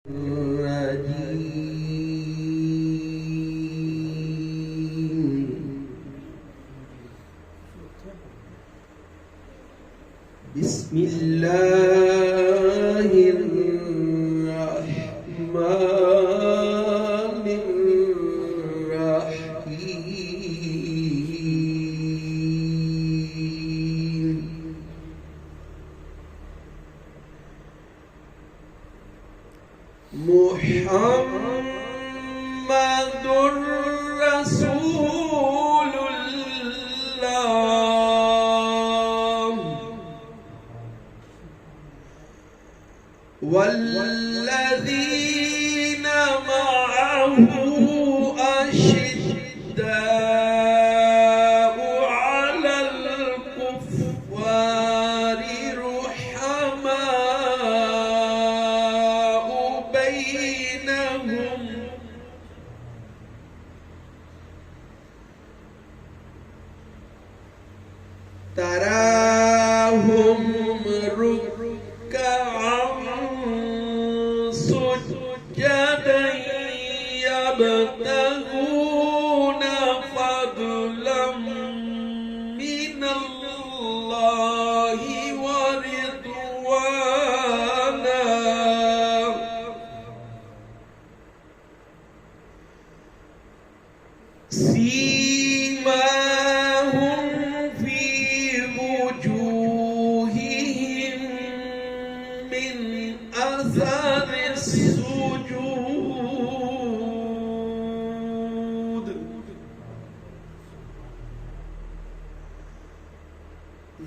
بسم الله الرحمن الرحيم محمد رسول الله والذين معه أشداء على الكفار رحماء بينهم تراهم ركعا سجدا يبتغون فضلا من الله ورضوانا سيماهم في وجوههم من أثر السجود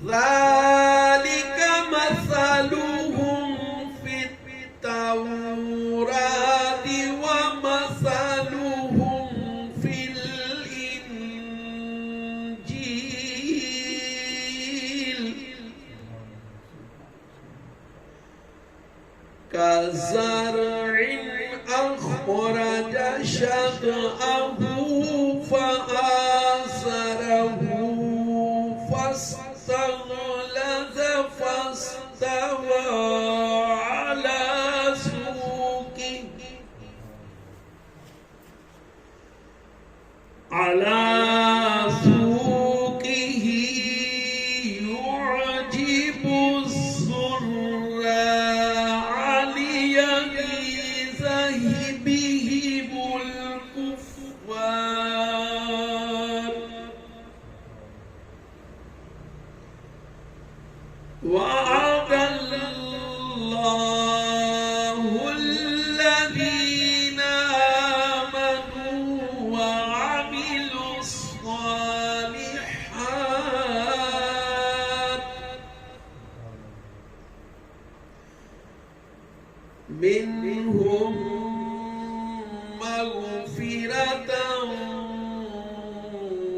ذلك مثلهم في التوراة ومثلهم في الإنجيل كزرع أخرج شطأه فآزره فاستغلظ فاستوى على سوقه يعجب الزراع ليغيظ بهم الكفار وعد الله الذين آمنوا وعملوا الصالحات منهم مغفرة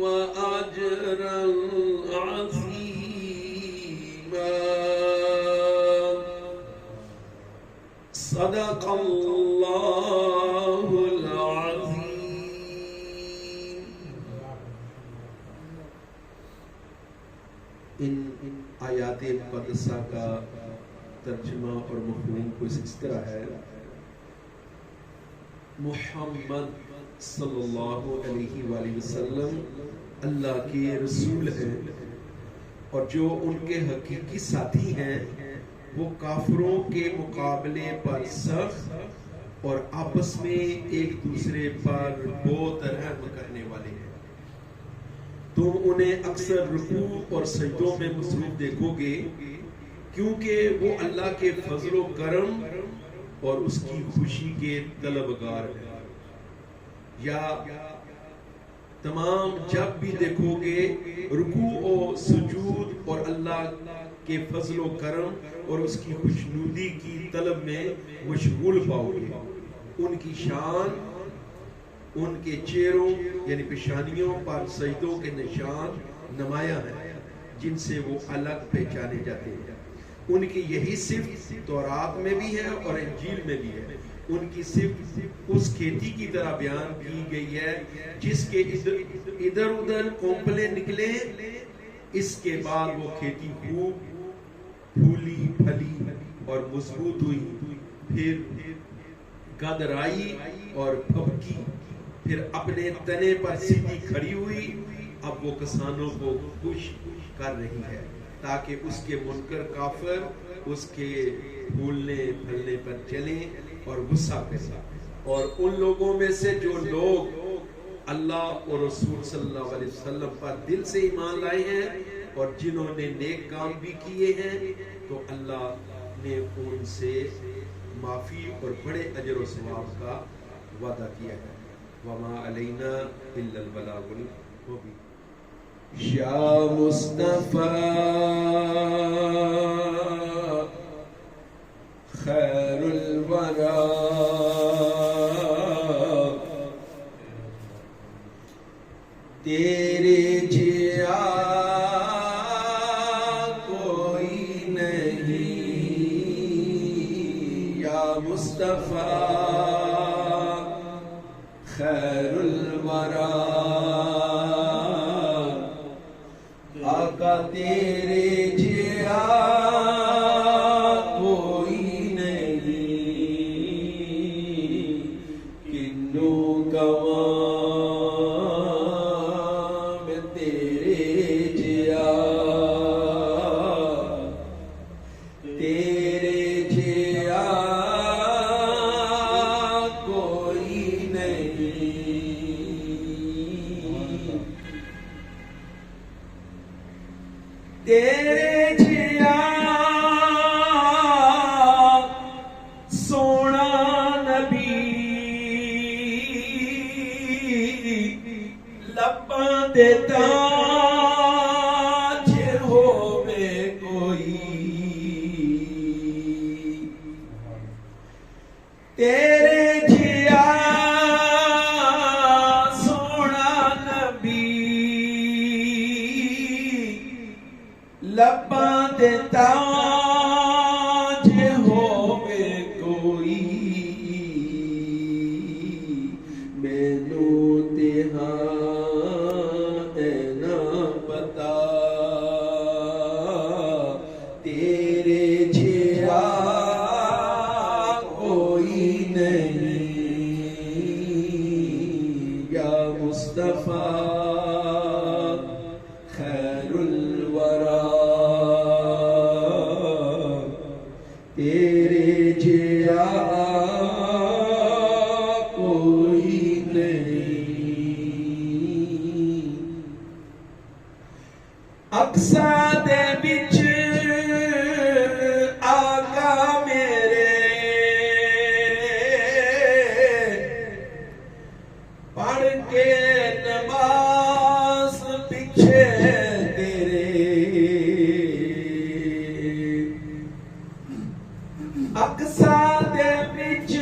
وأجرا عظيما صدق الله العظيم. ان آیات مقدسہ کا ترجمہ اور مفہوم کچھ اس طرح ہے: محمد صلی اللہ علیہ وآلہ وسلم اللہ کے رسول ہیں، اور جو ان کے حقیقی ساتھی ہیں وہ کافروں کے مقابلے پر سخت اور آپس میں ایک دوسرے پر بہت رحم کرنے والے ہیں۔ تم انہیں اکثر رکوع اور سجدوں میں مصروف دیکھو گے، کیونکہ وہ اللہ کے فضل و کرم اور اس کی خوشی کے طلبگار ہیں۔ یا تمام جب بھی دیکھو گے رکوع و سجود اور اللہ کے فضل و کرم اور اس کی خوشنودی کی طلب میں مشغول پاؤ گے۔ ان کی شان ان کے چہروں یعنی پیشانیوں پر سجدوں کے نشان نمایاں ہیں، جن سے وہ الگ پہچانے جاتے ہیں۔ ان کی یہی صفت تورات میں بھی ہے اور انجیل میں بھی ہے۔ ان کی صفت اس کھیتی کی طرح بیان کی گئی ہے جس کے ادھر ادھر کونپلے نکلے، اس کے بعد وہ کھیتی خوب پھولی پھلی اور مضبوط ہوئی، پھر گدرائی اور پھپکی، پھر اپنے تنے پر سیدھی کھڑی ہوئی، اب وہ کسانوں کو خوش کر رہی ہے تاکہ اس کے منکر کافر اس کے پھولنے پھلنے پر چلیں اور غصہ کریں۔ اور ان لوگوں میں سے جو لوگ اللہ اور رسول صلی اللہ علیہ وسلم پر دل سے ایمان لائے ہیں اور جنہوں نے نیک کام بھی کیے ہیں، تو اللہ نے ان سے معافی اور بڑے اجر و ثواب کا وعدہ کیا ہے۔ وما علینا الا البلاغ المبین۔ یا مصطفیٰ خیر الورا، تیرے جیا کوئی نہیں، یا مصطفیٰ خیر الورا، آقا تیرے جیا کوئی نہیں، کنوں کماں میں تیرے جیا، تیرے جیا کوئی نہیں، تیرے جیا سونا نبی لباں دے تاج ہووے کوئی، تیرے جیا سونا نبی لباں دے تاج ہووے کوئی، مینوں تے ہاں اینا پتا، تیرے جیا کوئی نہیں، یا مصطفیٰ خیر الورا، تیرے جیا کوئی نہیں، اقصا دے بچ آقا میرے پڑھ کے نماز پیچھے تیرے، اقصا دے بچ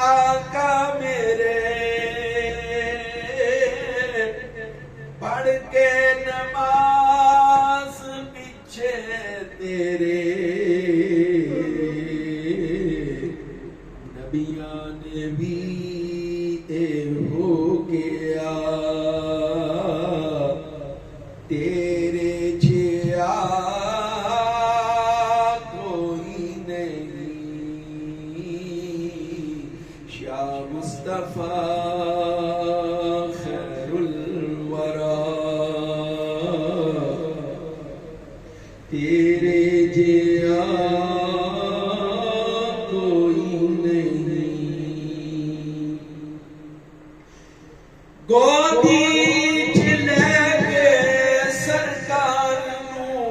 آقا میرے پڑھ کے نماز پیچھے تیرے، نبیاں نے بھی اے ہو گیا، تیرے جیا کوئی نہیں، یا مصطفیٰ خیر الورا، تیرے جیا کوئی نہیں، گودی چ لے کے سرکار نوں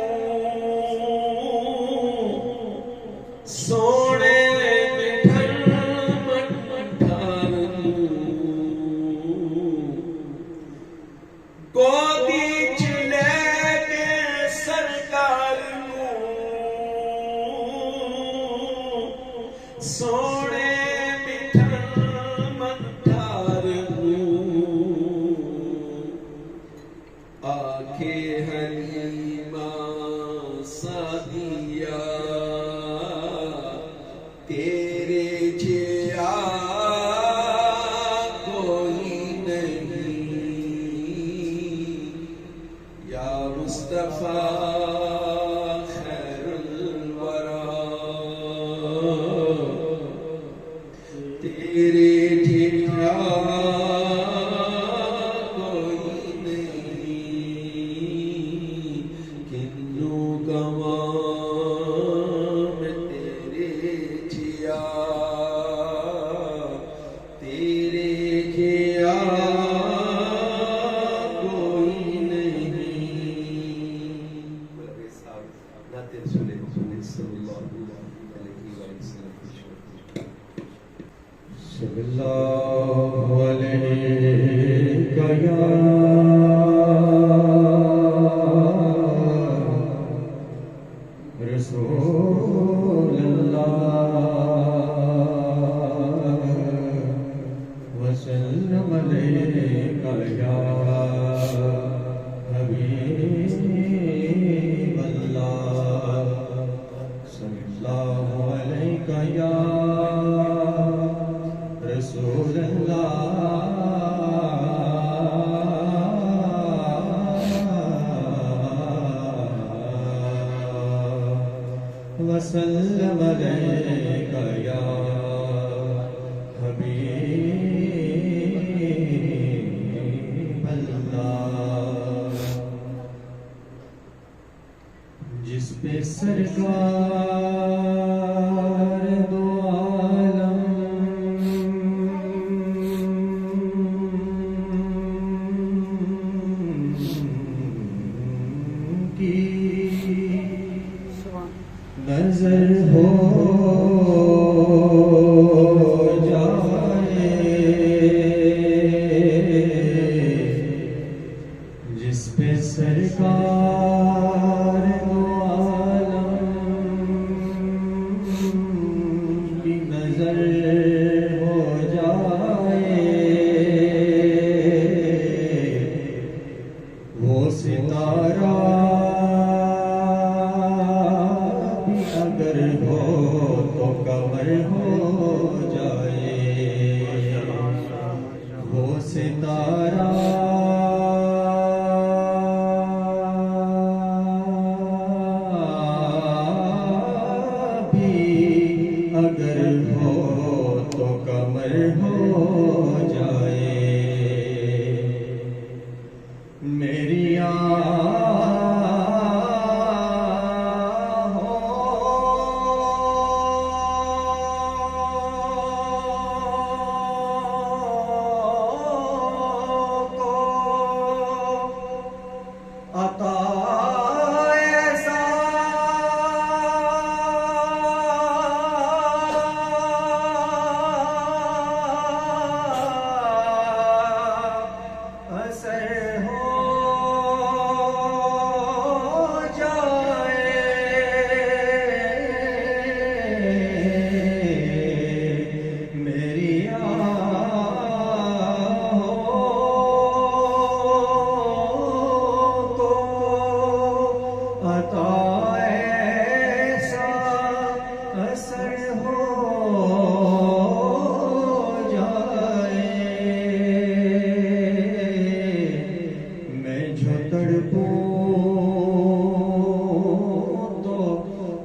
سونے مٹھن مٹھار نوں، گودی چ لے کے سرکار نوں سونے مٹھن مٹھار نوں، آکھے حلیمہ سعدیہ تیرے جیا کوئی نہیں، یا مصطفیٰ خیر الورا، اللہ علیہ یا رسول اللہ وسلم علیک یا حبیب اللہ صلی اللہ علیک یا رسول اللہ وسلم علیک یا حبیب اللہ جس پہ سرکار دو عالم کی نظر ہو جائے جس پہ سرکار دو عالم کی نظر ہو جائے وہ ستارہ اگر ہو تو قمر ہو جائے وہ ستارہ بھی اگر ہو تو قمر ہو جائے میری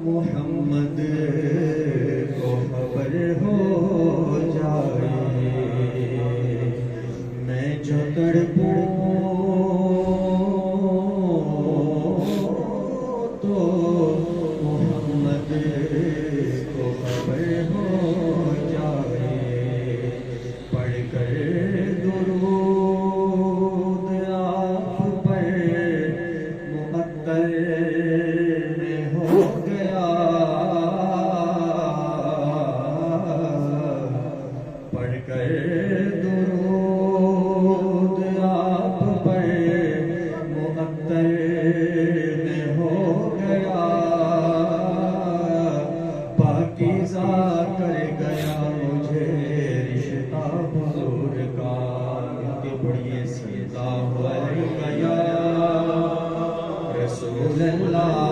محمد کو خبر ہو جائے میں جو تڑپوں تو محمد کو خبر ہو جائے پڑھ کر درود آپ پر مقدر کر گیا مجھے رشتہ حضور کا کہ پڑھیے صلی اللہ علیہ یا رسول اللہ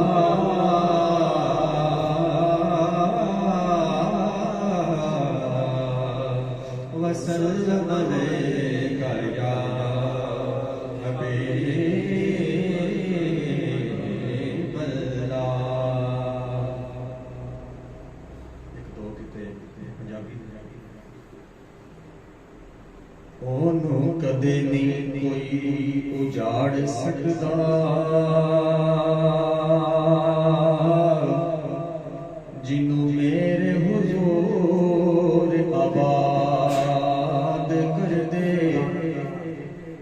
وسلم علیک یا حبیب اللہ ਉਹਨੂੰ ਕਦੇ ਨਹੀਂ ਕੋਈ ਉਜਾੜ ਸਕਦਾ ਜਿਹਨੂੰ ਮੇਰੇ ਹੁਜ਼ੂਰ ਆਬਾਦ ਕਰ ਦੇ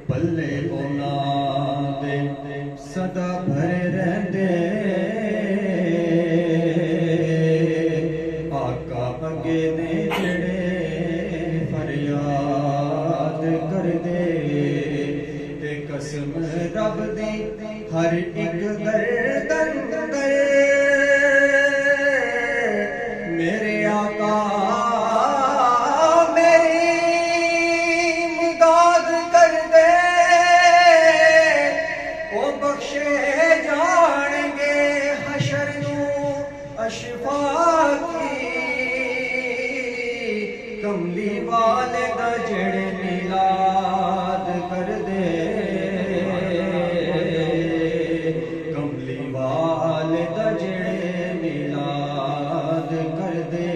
ਪੱਲੇ ਉਹਨਾਂ ਦੇ ਸਦਾ ਭਰੇ ਰਹਿੰਦੇ ਆਕਾ ਅੱਗੇ ਨੇ ਜਿਹੜੇ ਫਰਿਆਦ سب دی ہر ایک گردن گر میرے آقا میری مداد کر دے وہ بخشے جان گے حشر نو اشفاء کی کملی والے دا جڑے میلاد کر دے کملی والے دا جڑے میلاد کر دے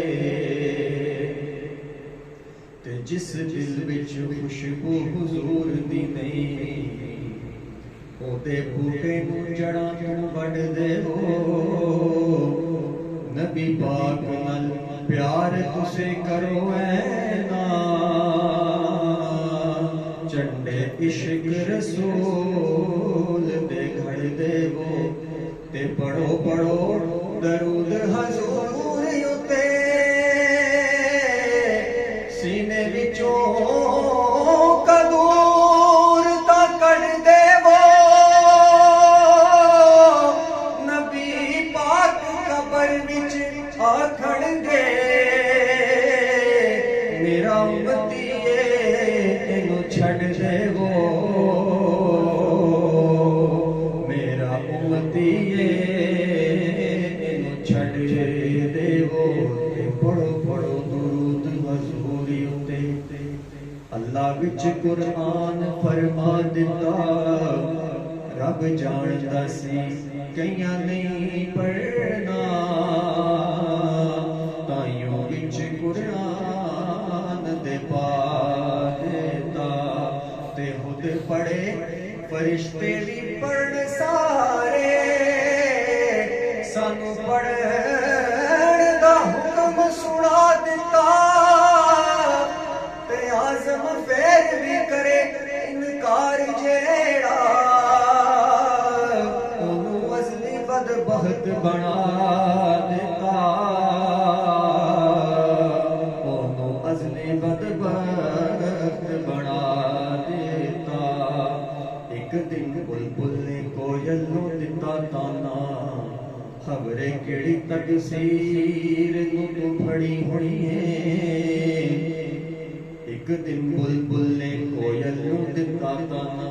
تے جس دل وچ خوشبو حضور دی نہیں او دے بوٹے نو جڑاں تو وڈ دے ہو نبی پاک نال پیار تسے کرو اے نا چنڈے عشق رسول دے گھڑ دے وہ تے پڑھو پڑھو درود حضور یوتے سینے وچوں کدور تا کڑ دے وہ نبی پاک قبر وچ آکھن گے میرا امتی اینو چھڑ دے وہ میرا امتی اینو چھڑ دے وہ پڑھو پڑھو درود حضور اتے اللہ وچ قرآن فرما دیتا رب جاندا سی کئیاں نہیں پڑھنا تائیوں وچ قرآن دے پا دیتا تے خود پڑھے فرشتے بھی پڑھ سارے سانو پڑھن دا حکم سنا دیتا تے آزم فیر بھی کرے انکار جیڑا انہوں ازلی بدبخت بنا دیتا انہوں ازلی بدبخت بنا دیتا ایک دن بلبل نے کوئل نو دیتا تانا خبریں کیڑی تکسیر نو تو پھڑی ہوئی ہیں ایک دن بلبل نے کوئل نو دیتا تانا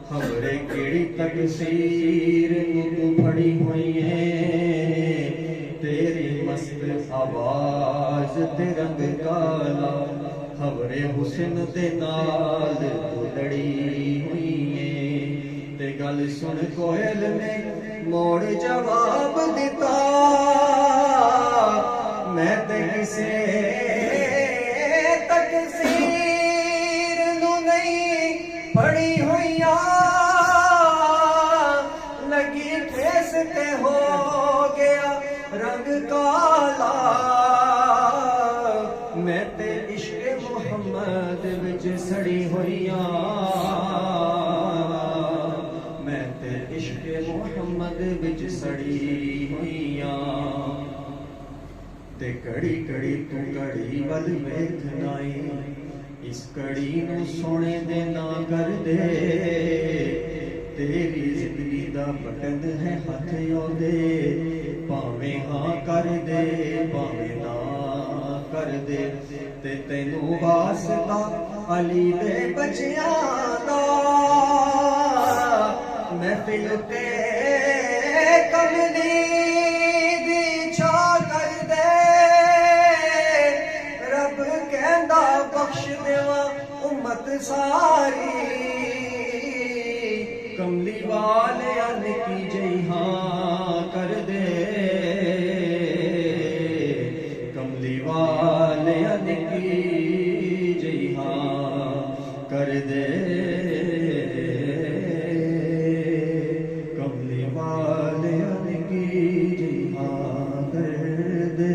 خبریں کیڑی تکسیر نو تو پھڑی ہوئی ہیں تیری مست آواز تے رنگ کالا خبریں حسن دے نال تو لڑی ہوئی ہیں تے گل سن کوئل نے موڑ جواب دیتا میں تے کسے تکسیر نو نہیں پڑھی ہوئیاں لگی ٹھیس تے ہو گیا رنگ کالا میں تے عشق محمد وچ سڑی ہوئیاں میں تے عشق محمد وچ سڑی ہوئیاں تے کڑی کڑی تو کڑی ول ویکھنائی اس کڑی نو سونے دے نہ کر دے تیری زندگی دا بٹن ہے ہاتھ دے پاویں ہاں کر دے پاویں نہ کر دے تے تینوں واسطہ علی دے بچیاں دا محفل تے کملی دی چھا کر دے رب کہندا بخش دیواں امت ساری کملی والے ان کی جئی ہاں کر دے کملی والے ان کی جئی ہاں کر دے کملی والے ان کی جئی ہاں کر دے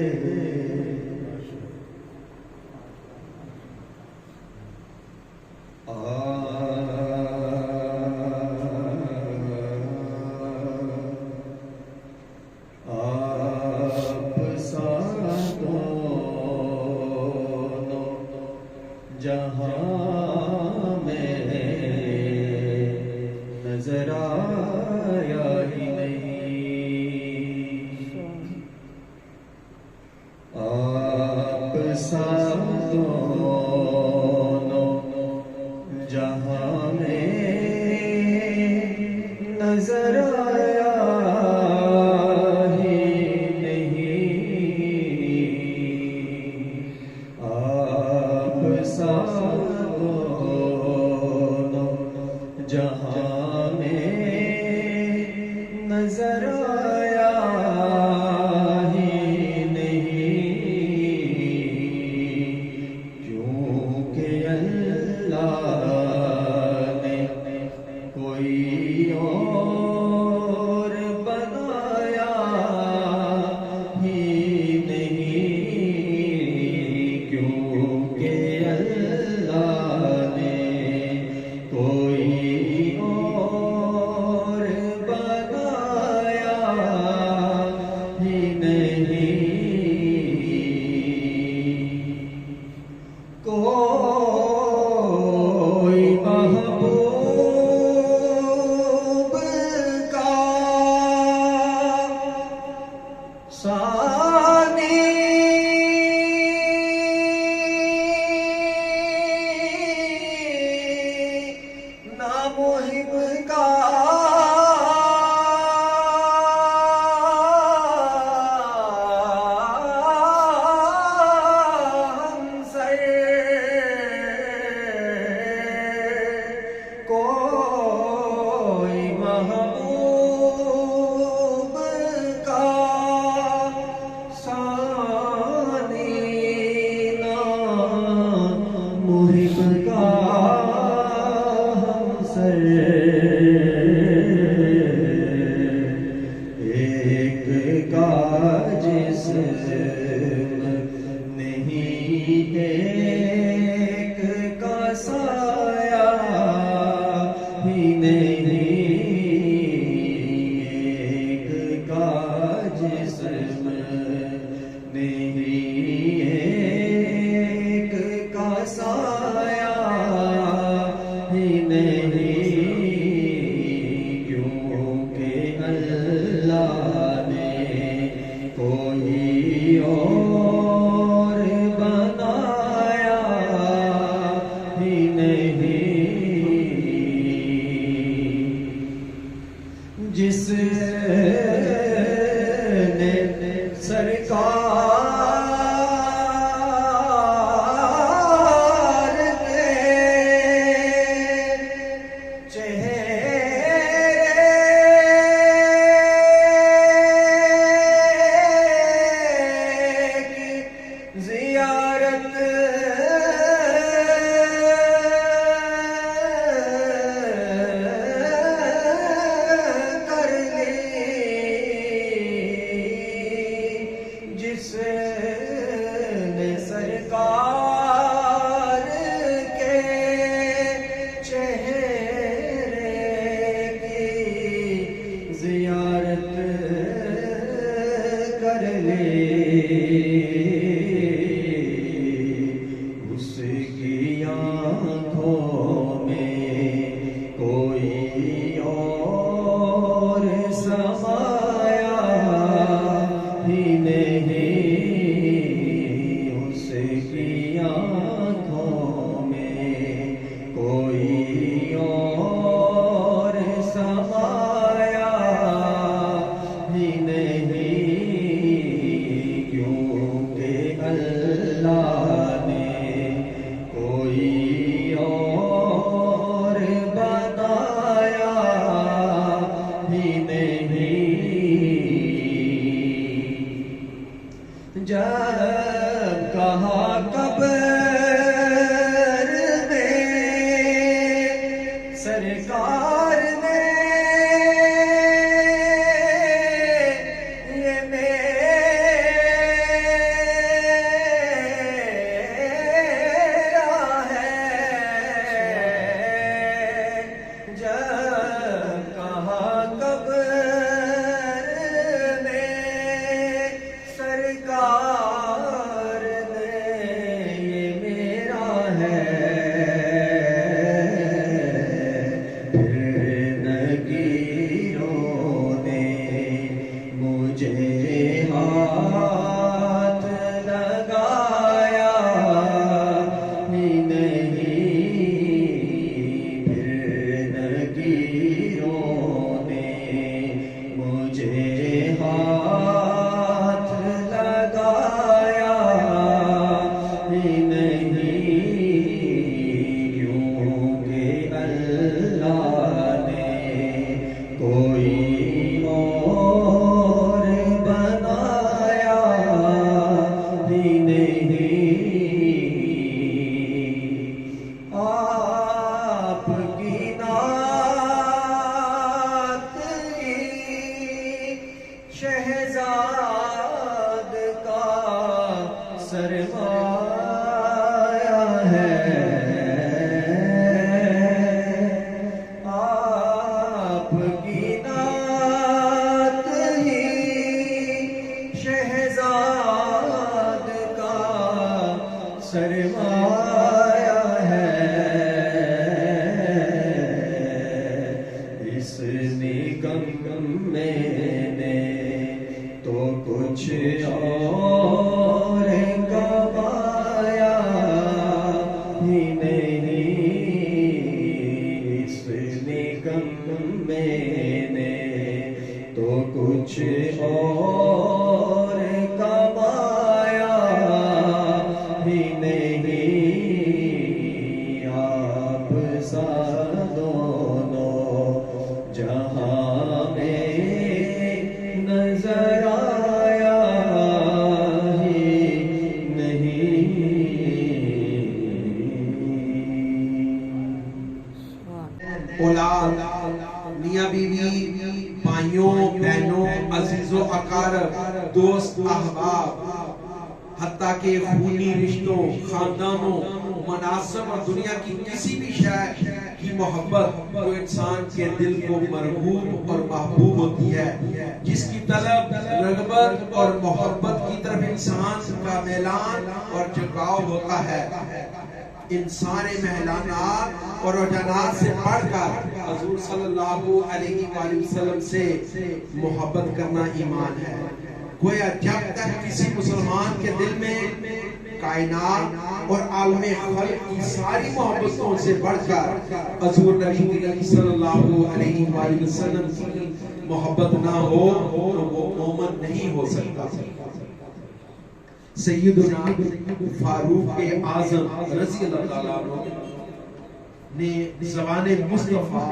ہی نہیں، آپ سا دونوں جہاں میں نظر آیا ہی نہیں، آپ سا دونوں جہاں میں نظر آیا ہی نہیں، کیونکہ اللہ نے کوئی اور بنایا ہی نہیں، کیونکہ اللہ نے کوئی اور بنایا ہی نہیں، کوئی محبوب کا ثانی نہ محب کا ہمسر، کوئی محبوب کا ثانی نہ محب کا ہمسر، ایک کا جسم نہیں، ایک کا سایہ ہی نہیں، ایک کا جسم نہیں، ایک کا سایہ ہی نہیں، کیونکہ اللہ نے کوئی اور بنایا ہی نہیں، جس نے سرکار کے چہرے کی زیارت کر لی، نعت ہی شہزاد کا سرمایہ ہے، اس نگم میں نے تو کچھ اور کمایا ہی نہیں، اس نگم میں نے تو کچھ اور کمایا ہی نہیں، آپ سا دونوں جہاں میں نظر آیا ہی نہیں۔ اولاد، میاں بیوی، بھائیوں بہنوں، عزیزوں اقارب، دوست احباب، حتیٰ کہ خونی رشتوں، خاندانوں، مناسب اور دنیا کی کسی بھی شے کی محبت جو انسان کے دل کو مرغوب اور محبوب ہوتی ہے، جس کی طلب، رغبت اور محبت کی طرف انسان کا میلان اور جھکاؤ ہوتا ہے، انسان محلانات اور رجحانات سے پڑھ کر حضور صلی اللہ علیہ وآلہ وسلم سے محبت کرنا ایمان ہے۔ گویا جب تک کسی مسلمان کے دل میں کائنات اور عالم خلق کی ساری محبتوں سے بڑھ کر حضور نبی کریم صلی اللہ علیہ وآلہ وسلم کی محبت نہ ہو تو وہ مومن نہیں ہو سکتا۔ سیدنا فاروق اعظم رضی اللہ تعالیٰ عنہ نے زبان مصطفیٰ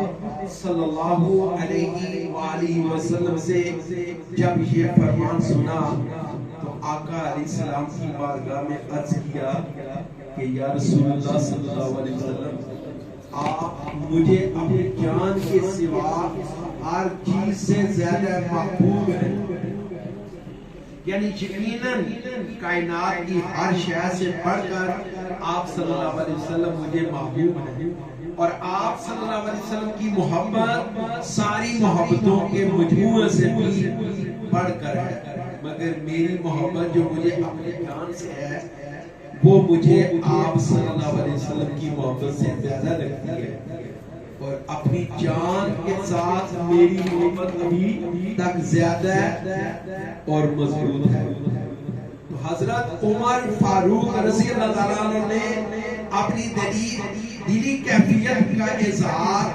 صلی اللہ علیہ وآلہ وسلم سے جب یہ فرمان سنا تو آقا علیہ السلام کی بارگاہ میں عرض کیا کہ یا رسول اللہ صلی اللہ علیہ وسلم، آپ مجھے اپنی جان کے سوا ہر چیز سے زیادہ محبوب ہیں، یعنی یقیناً کائنات کی ہر شے سے بڑھ کر آپ صلی اللہ علیہ وسلم مجھے محبوب ہیں، اور آپ صلی اللہ علیہ وسلم کی محبت ساری محبتوں کے مجموعے سے بھی بڑھ کر ہے، مگر میری محبت جو مجھے اپنی جان سے ہے وہ مجھے آپ صلی اللہ علیہ وسلم کی محبت سے زیادہ لگتی ہے، اور اپنی جان کے ساتھ میری محبت ابھی تک زیادہ اور مضبوط ہے۔ تو حضرت عمر فاروق رضی اللہ تعالیٰ عنہ نے اپنی دلی کیفیت کا اظہار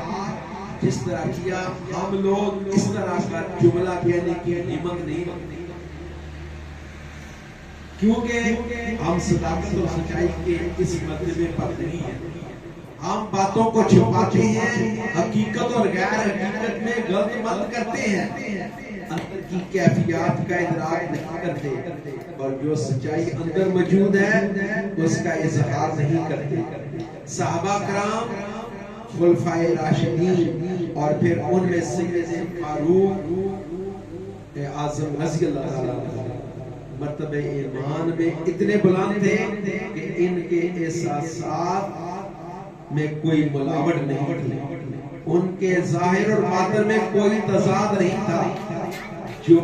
جس طرح کیا، ہم لوگ اس طرح کا جملہ کہنے کی ہمت نہیں رکھتے، کیونکہ ہم صداقت اور سچائی کے اس مرتبے پر نہیں ہیں، ہم باتوں کو چھپاتے ہیں، حقیقت اور غیر حقیقت میں غلط مت کرتے ہیں، اندر کی کیفیات کا ادراک نہیں کرتے، اور جو سچائی اندر موجود ہے اس کا اظہار نہیں کرتے۔ صحابہ کرام، خلفائے راشدین اور پھر ان میں سید فاروق اعظم رضی اللہ تعالیٰ عنہ مرتبہ ایمان میں اتنے بلند تھے کہ ان کے احساسات میں کوئی ملاوٹ نہیں تھی، ان کے ظاہر اور باطن میں کوئی تضاد نہیں تھا، جو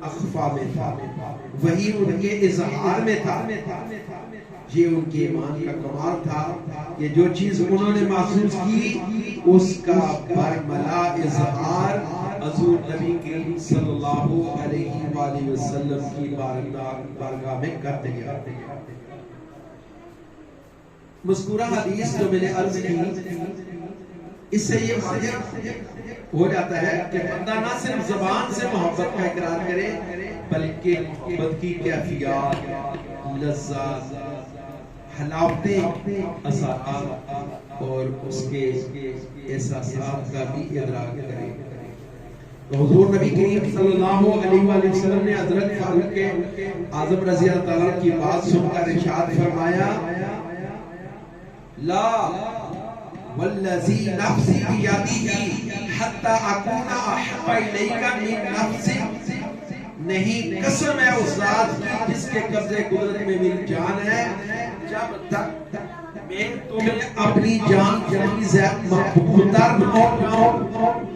اخفا میں تھا وہی ان کے اظہار میں تھا۔ یہ ان کے ایمان کا کمال تھا کہ جو چیز انہوں نے محسوس کی اس کا برملا اظہار حضور نبی کریم صلی اللہ علیہ وآلہ وسلم کی بارگاہ میں کر دیا۔ مذکورہ حدیث جو میں نے عرض کی، اس سے یہ ظاہر ہو جاتا ہے کہ بندہ نہ صرف زبان سے محبت کا اقرار کرے بلکہ محبت کی کیفیات، لذات، حلاوتیں، اثرات اور اس کے احساسات کا بھی ادراک کرے۔ تو حضور نبی کریم صلی اللہ علیہ وآلہ وسلم نے حضرت فاروق اعظم رضی اللہ تعالیٰ کی بات سن کر ارشاد فرمایا، لا والذی نفسی بیدہ حتی اکون احب الیک من نفسک، نہیں، قسم ہے اس ذات کی جس کے قبضے قدرت میں میری جان ہے، جب تک میں تمہیں اپنی جان جتنی زیادہ محبوب تر ہو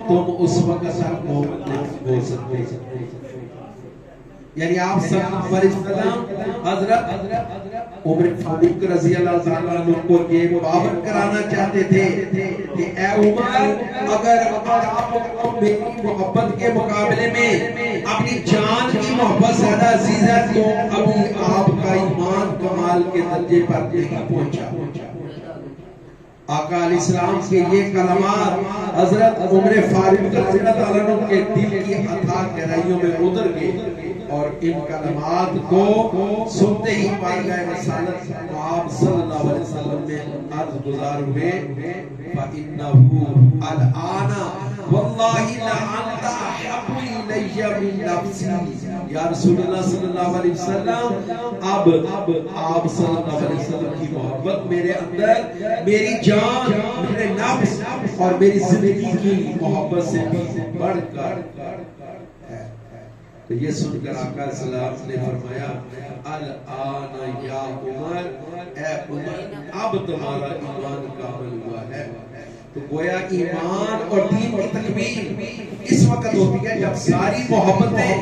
تم اس وقت تک مومن نہیں ہو سکتے. یعنی آپ صلی اللہ علیہ وسلم حضرت عمر فاروق رضی اللہ تعالیٰ عنہ کو یہ پابند کرانا چاہتے تھے کہ اے عمر اگر آپ کو میری محبت کے مقابلے میں اپنی جان کی محبت زیادہ عزیز ہے تو ابھی آپ کا ایمان کمال کے درجے پر نہیں پہنچا. آقا علیہ السلام کے یہ کلمات حضرت عمر فاروق رضی اللہ تعالیٰ عنہ کے دل کی اتھا گہرائیوں میں اتر گئے اور ان کلمات کو سنتے ہی پائے رسالت آپ صلی اللہ علیہ وسلم میں عرض گزار ہوئے فَإِنَّهُ الْآنَ وَاللَّهِ لَأَنْتَ أَحَبُّ إِلَيَّ مِن نَفْسِي. یا رسول اللہ صلی اللہ علیہ وسلم اب آپ صلی اللہ علیہ وسلم کی محبت میرے اندر میری جان میرے نفس اور میری زندگی کی محبت سے بھی بڑھ کر ہے. تو یہ سن کر آقا صلی اللہ علیہ وسلم نے فرمایا الآن یا عمر اے عمر اب تمہارا ایمان کامل ہوا ہے. تو گویا ایمان اور دین کی تکمیل اس وقت ہوتی ہے جب ساری محبتیں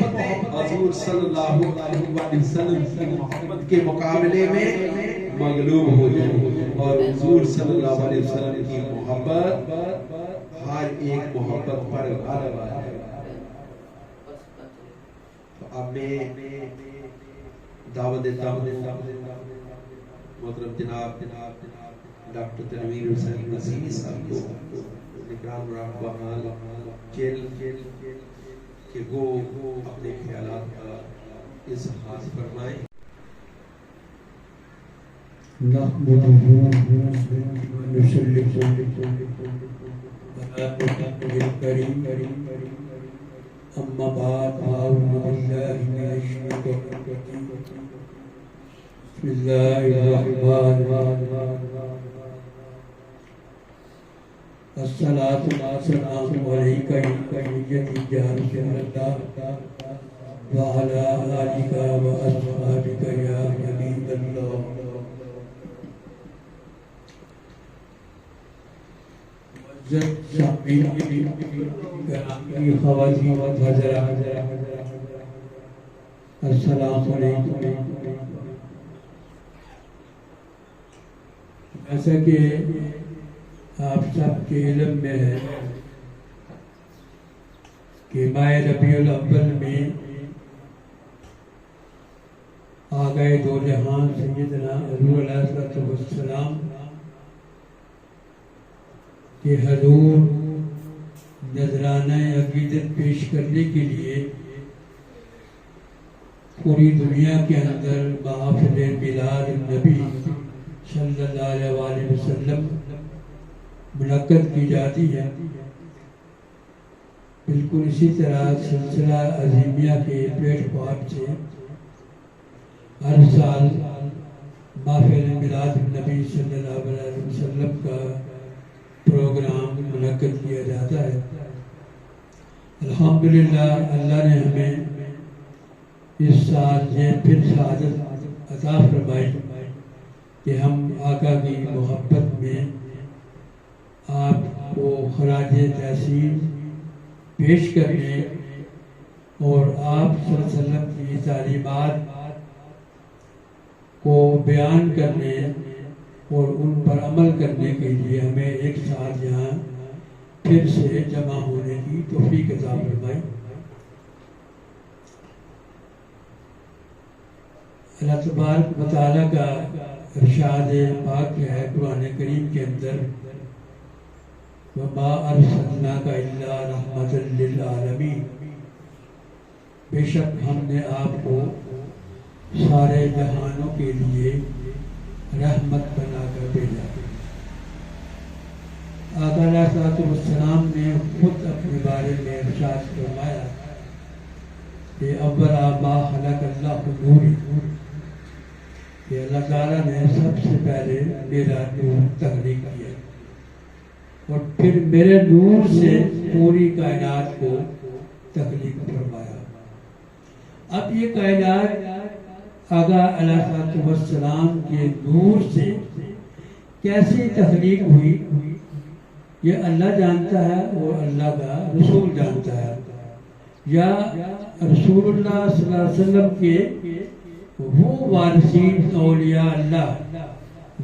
حضور صلی اللہ علیہ وسلم کی محبت کے مقابلے میں مغلوب ہو جائیں اور حضور صلی اللہ علیہ وسلم کی محبت ہر ایک محبت پر غالب آ جائے. اب میں دعوت دیتا ہوں محترم جناب ڈاکٹر تنویر حسین نسیمی صاحب کو نگران مراقبہ حال جیل کہ وہ اپنے خیالات کا اظہار فرمائیں. نحمده ونصلي على الكريم أما بعد أعوذ بالله من الشيطان الرجيم بسم الله الرحمن الرحيم الصلاة والسلام عليك يا سيدي يا رسول الله وعلى آلك وأصحابك يا حبيب الله. خواتین و حضرات السلام علیکم. جیسا کہ آپ سب کے علم میں ہے کہ ماہ ربیع الاول میں آقائے دو جہاں سیدنا حضور علیہ السلام کہ حضور نذرانہ عقیدت پیش کرنے کے لیے پوری دنیا کے اندر محافل میلاد النبی صلی اللہ علیہ وسلم منعقد کی جاتی ہے. بالکل اسی طرح سلسلہ عظیمیہ کے پلیٹ فارم سے ہر سال محافل میلاد النبی صلی اللہ علیہ وسلم کا پروگرام منعقد کیا جاتا ہے. الحمدللہ اللہ نے ہمیں اس سال یہ پھر سعادت عطا فرمائی کہ ہم آقا کی محبت میں آپ کو خراج تحسین پیش کرنے اور آپ صلی اللہ علیہ وسلم کی تعلیمات کو بیان کرنے اور ان پر عمل کرنے کے لیے ہمیں ایک ساتھ یہاں پھر سے جمع ہونے کی توفیق عطا فرمائی. اللہ تبارک و تعالیٰ کا ارشاد پاک ہے قرآن کریم کے اندر وَمَا أَرْسَلْنَاكَ إِلَّا رَحْمَةً لِلْعَالَمِينَ. بے شک ہم نے آپ کو سارے جہانوں کے لیے رحمت بنا کر بھیجا. آقا علیہ السلام نے خود اپنے بارے میں ارشاد فرمایا کہ اول ما خلق اللہ نوری کہ اللہ تعالیٰ نے سب سے پہلے میرا نور تخلیق کیا اور پھر میرے نور سے پوری کائنات کو تخلیق فرمایا. اب یہ کائنات آقا علیہ السلام کے نور سے کیسے تخلیق ہوئی یہ اللہ جانتا ہے اور اللہ کا رسول جانتا ہے، یا رسول اللہ صلی اللہ علیہ وسلم کے وہ وارثین اولیاء اللہ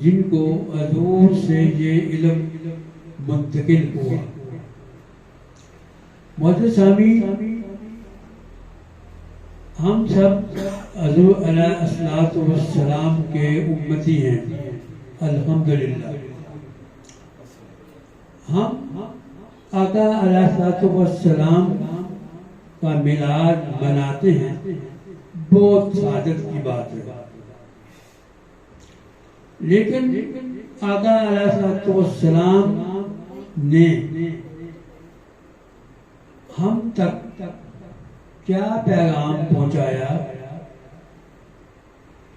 جن کو حضور سے یہ علم منتقل ہوا۔ معزز سامعین، ہم سب حضور علیہ الصلوۃ والسلام کے امتی ہیں الحمدللہ۔ ہم آقا علیہ الصلوۃ والسلام کا میلاد مناتے ہیں، بہت سعادت کی بات ہے، لیکن آقا علیہ الصلوۃ والسلام نے ہم تک کیا پیغام پہنچایا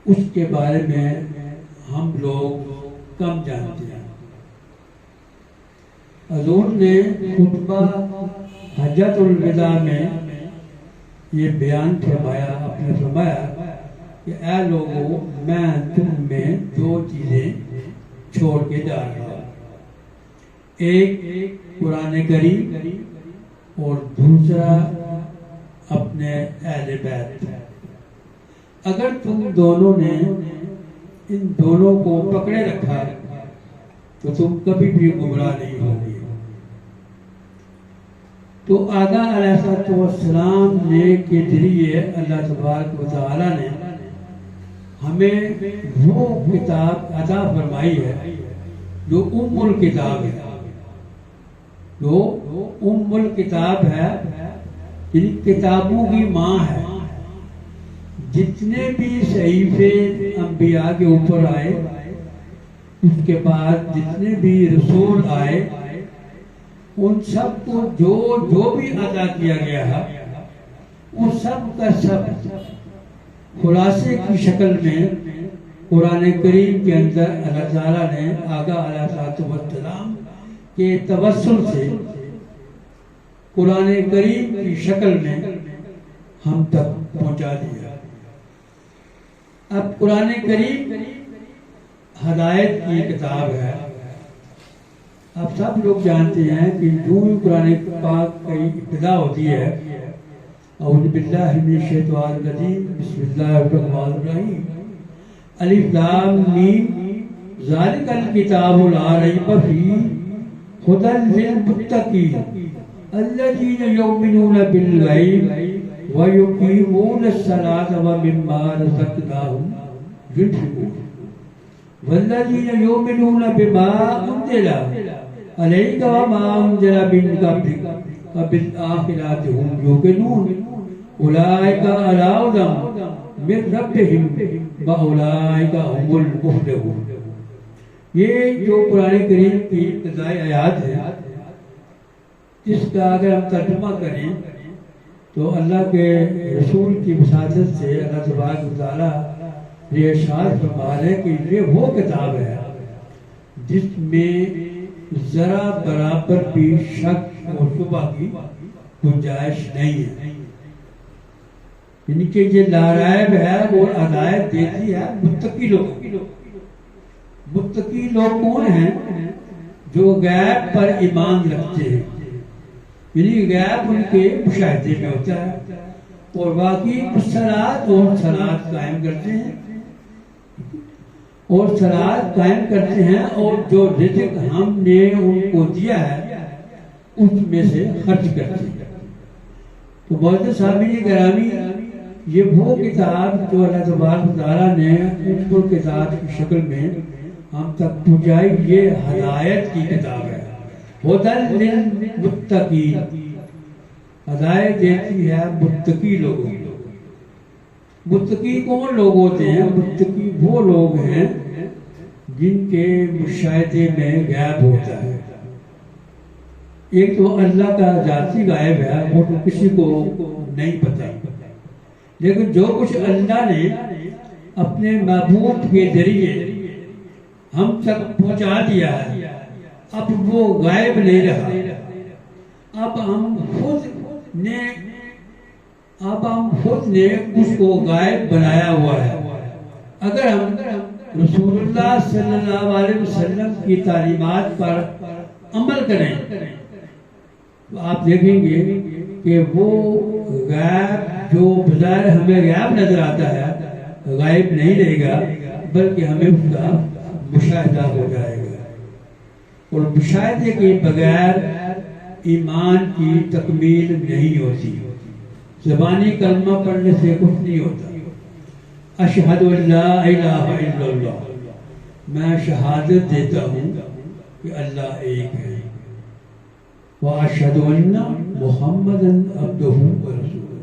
اس کے بارے میں ہم لوگ کم جانتے ہیں۔ حضور نے خطبہ حجۃ الوداع میں یہ بیان فرمایا، آپ نے فرمایا کہ اے لوگوں، میں تم میں دو چیزیں چھوڑ کے جا رہا ہوں، ایک قرآن کریم اور دوسرا اپنے اہل بیت۔ اگر تم دونوں نے ان دونوں کو پکڑے رکھا تو تم کبھی بھی گمراہ نہیں ہوگی۔ تو آقا علیہ الصلوۃ والسلام نے کے ذریعے اللہ تبارک و تعالی نے ہمیں وہ کتاب عطا فرمائی ہے جو ام الکتاب ہے، جو ام الکتاب ہے، یعنی کتابوں کی ماں ہے۔ جتنے بھی صحیفے انبیاء کے اوپر آئے، اس کے بعد جتنے بھی رسول آئے، ان سب کو جو بھی عطا کیا گیا ہے، وہ سب کا سب خلاصے کی شکل میں قرآن کریم کے اندر اللہ تعالیٰ نے آقا علیہ الصلوۃ والسلام کے توسل سے قرآن کریم کی شکل میں ہم تک پہنچا دیا۔ اب قرآن کریم ہدایت کی کتاب ہے۔ اب سب لوگ جانتے ہیں کہ جو قرآن پاک کی ابتدا ہوتی ہے، اعوذ باللہ من الشیطان الرجیم، بسم اللہ الرحمن الرحیم، الف لام میم، ذالک الکتاب لا ریب فیہ ھدی للمتقین الذین یؤمنون بالغیب ویقیمون الصلاۃ ومما رزقناہم ينفقون والذین یؤمنون بما انزل علیک وما انزل من قبلک وبالآخرۃ ھم یوقنون اولئک علی ھدی من ربہم واولئک ھم المفلحون۔ یہ جو قرآن کریم کی ابتدائی آیات ہے، اس کا اگر ہم ترجمہ کریں تو اللہ کے رسول کی وساطت سے اللہ تبارک و تعالیٰ یہ ارشاد فرما رہے کہ یہ وہ کتاب ہے جس میں ذرا برابر بھی شک اور شبہ کی گنجائش نہیں ہے، یعنی کہ یہ لارائب ہے اور ہدایت دیتی ہے متقی لوگ۔ متقی لوگ کون ہیں؟ جو غیب پر ایمان رکھتے ہیں، یعنی غیب ان کے مشاہدے میں ہوتا ہے اور واقعی صلاۃ اور صلاۃ قائم کرتے ہیں، اور صلاۃ قائم کرتے ہیں، اور جو رزق ہم نے ان کو دیا ہے اس میں سے خرچ کرتے ہیں۔ تو معزز سامعین گرامی، یہ وہ کتاب جو اللہ تبارک و تعالیٰ نے ام الکتاب کی شکل میں ہم تک پہنچائی، یہ ہدایت کی کتاب ہے، ھدی للمتقین، ہدایت دیتی ہے متقی لوگوں۔ متقی کون لوگ ہوتے ہیں؟ متقی وہ لوگ ہیں جن کے مشاہدے میں غیب ہوتا ہے۔ ایک تو اللہ کا ذاتی غائب ہے، وہ تو کسی کو نہیں پتا، لیکن جو کچھ اللہ نے اپنے محبوب کے ذریعے ہم تک پہنچا دیا ہے، اب وہ غائب نہیں رہا، اب ہم خود نے اس کو غائب بنایا ہوا ہے۔ اگر ہم رسول اللہ صلی اللہ علیہ وسلم کی تعلیمات پر عمل کریں تو آپ دیکھیں گے کہ وہ غیب جو بظاہر ہمیں غیب نظر آتا ہے غائب نہیں رہے گا، بلکہ ہمیں اس کا مشاہدہ ہو جائے گا، اور مشاہدے کے بغیر ایمان کی تکمیل نہیں ہوتی۔ زبانی کلمہ پڑھنے سے کچھ نہیں ہوتا۔ اشہد ان لا الہ الا اللہ، میں شہادت دیتا ہوں کہ اللہ ایک ہے، واشہد ان محمدا عبدہ ورسولہ،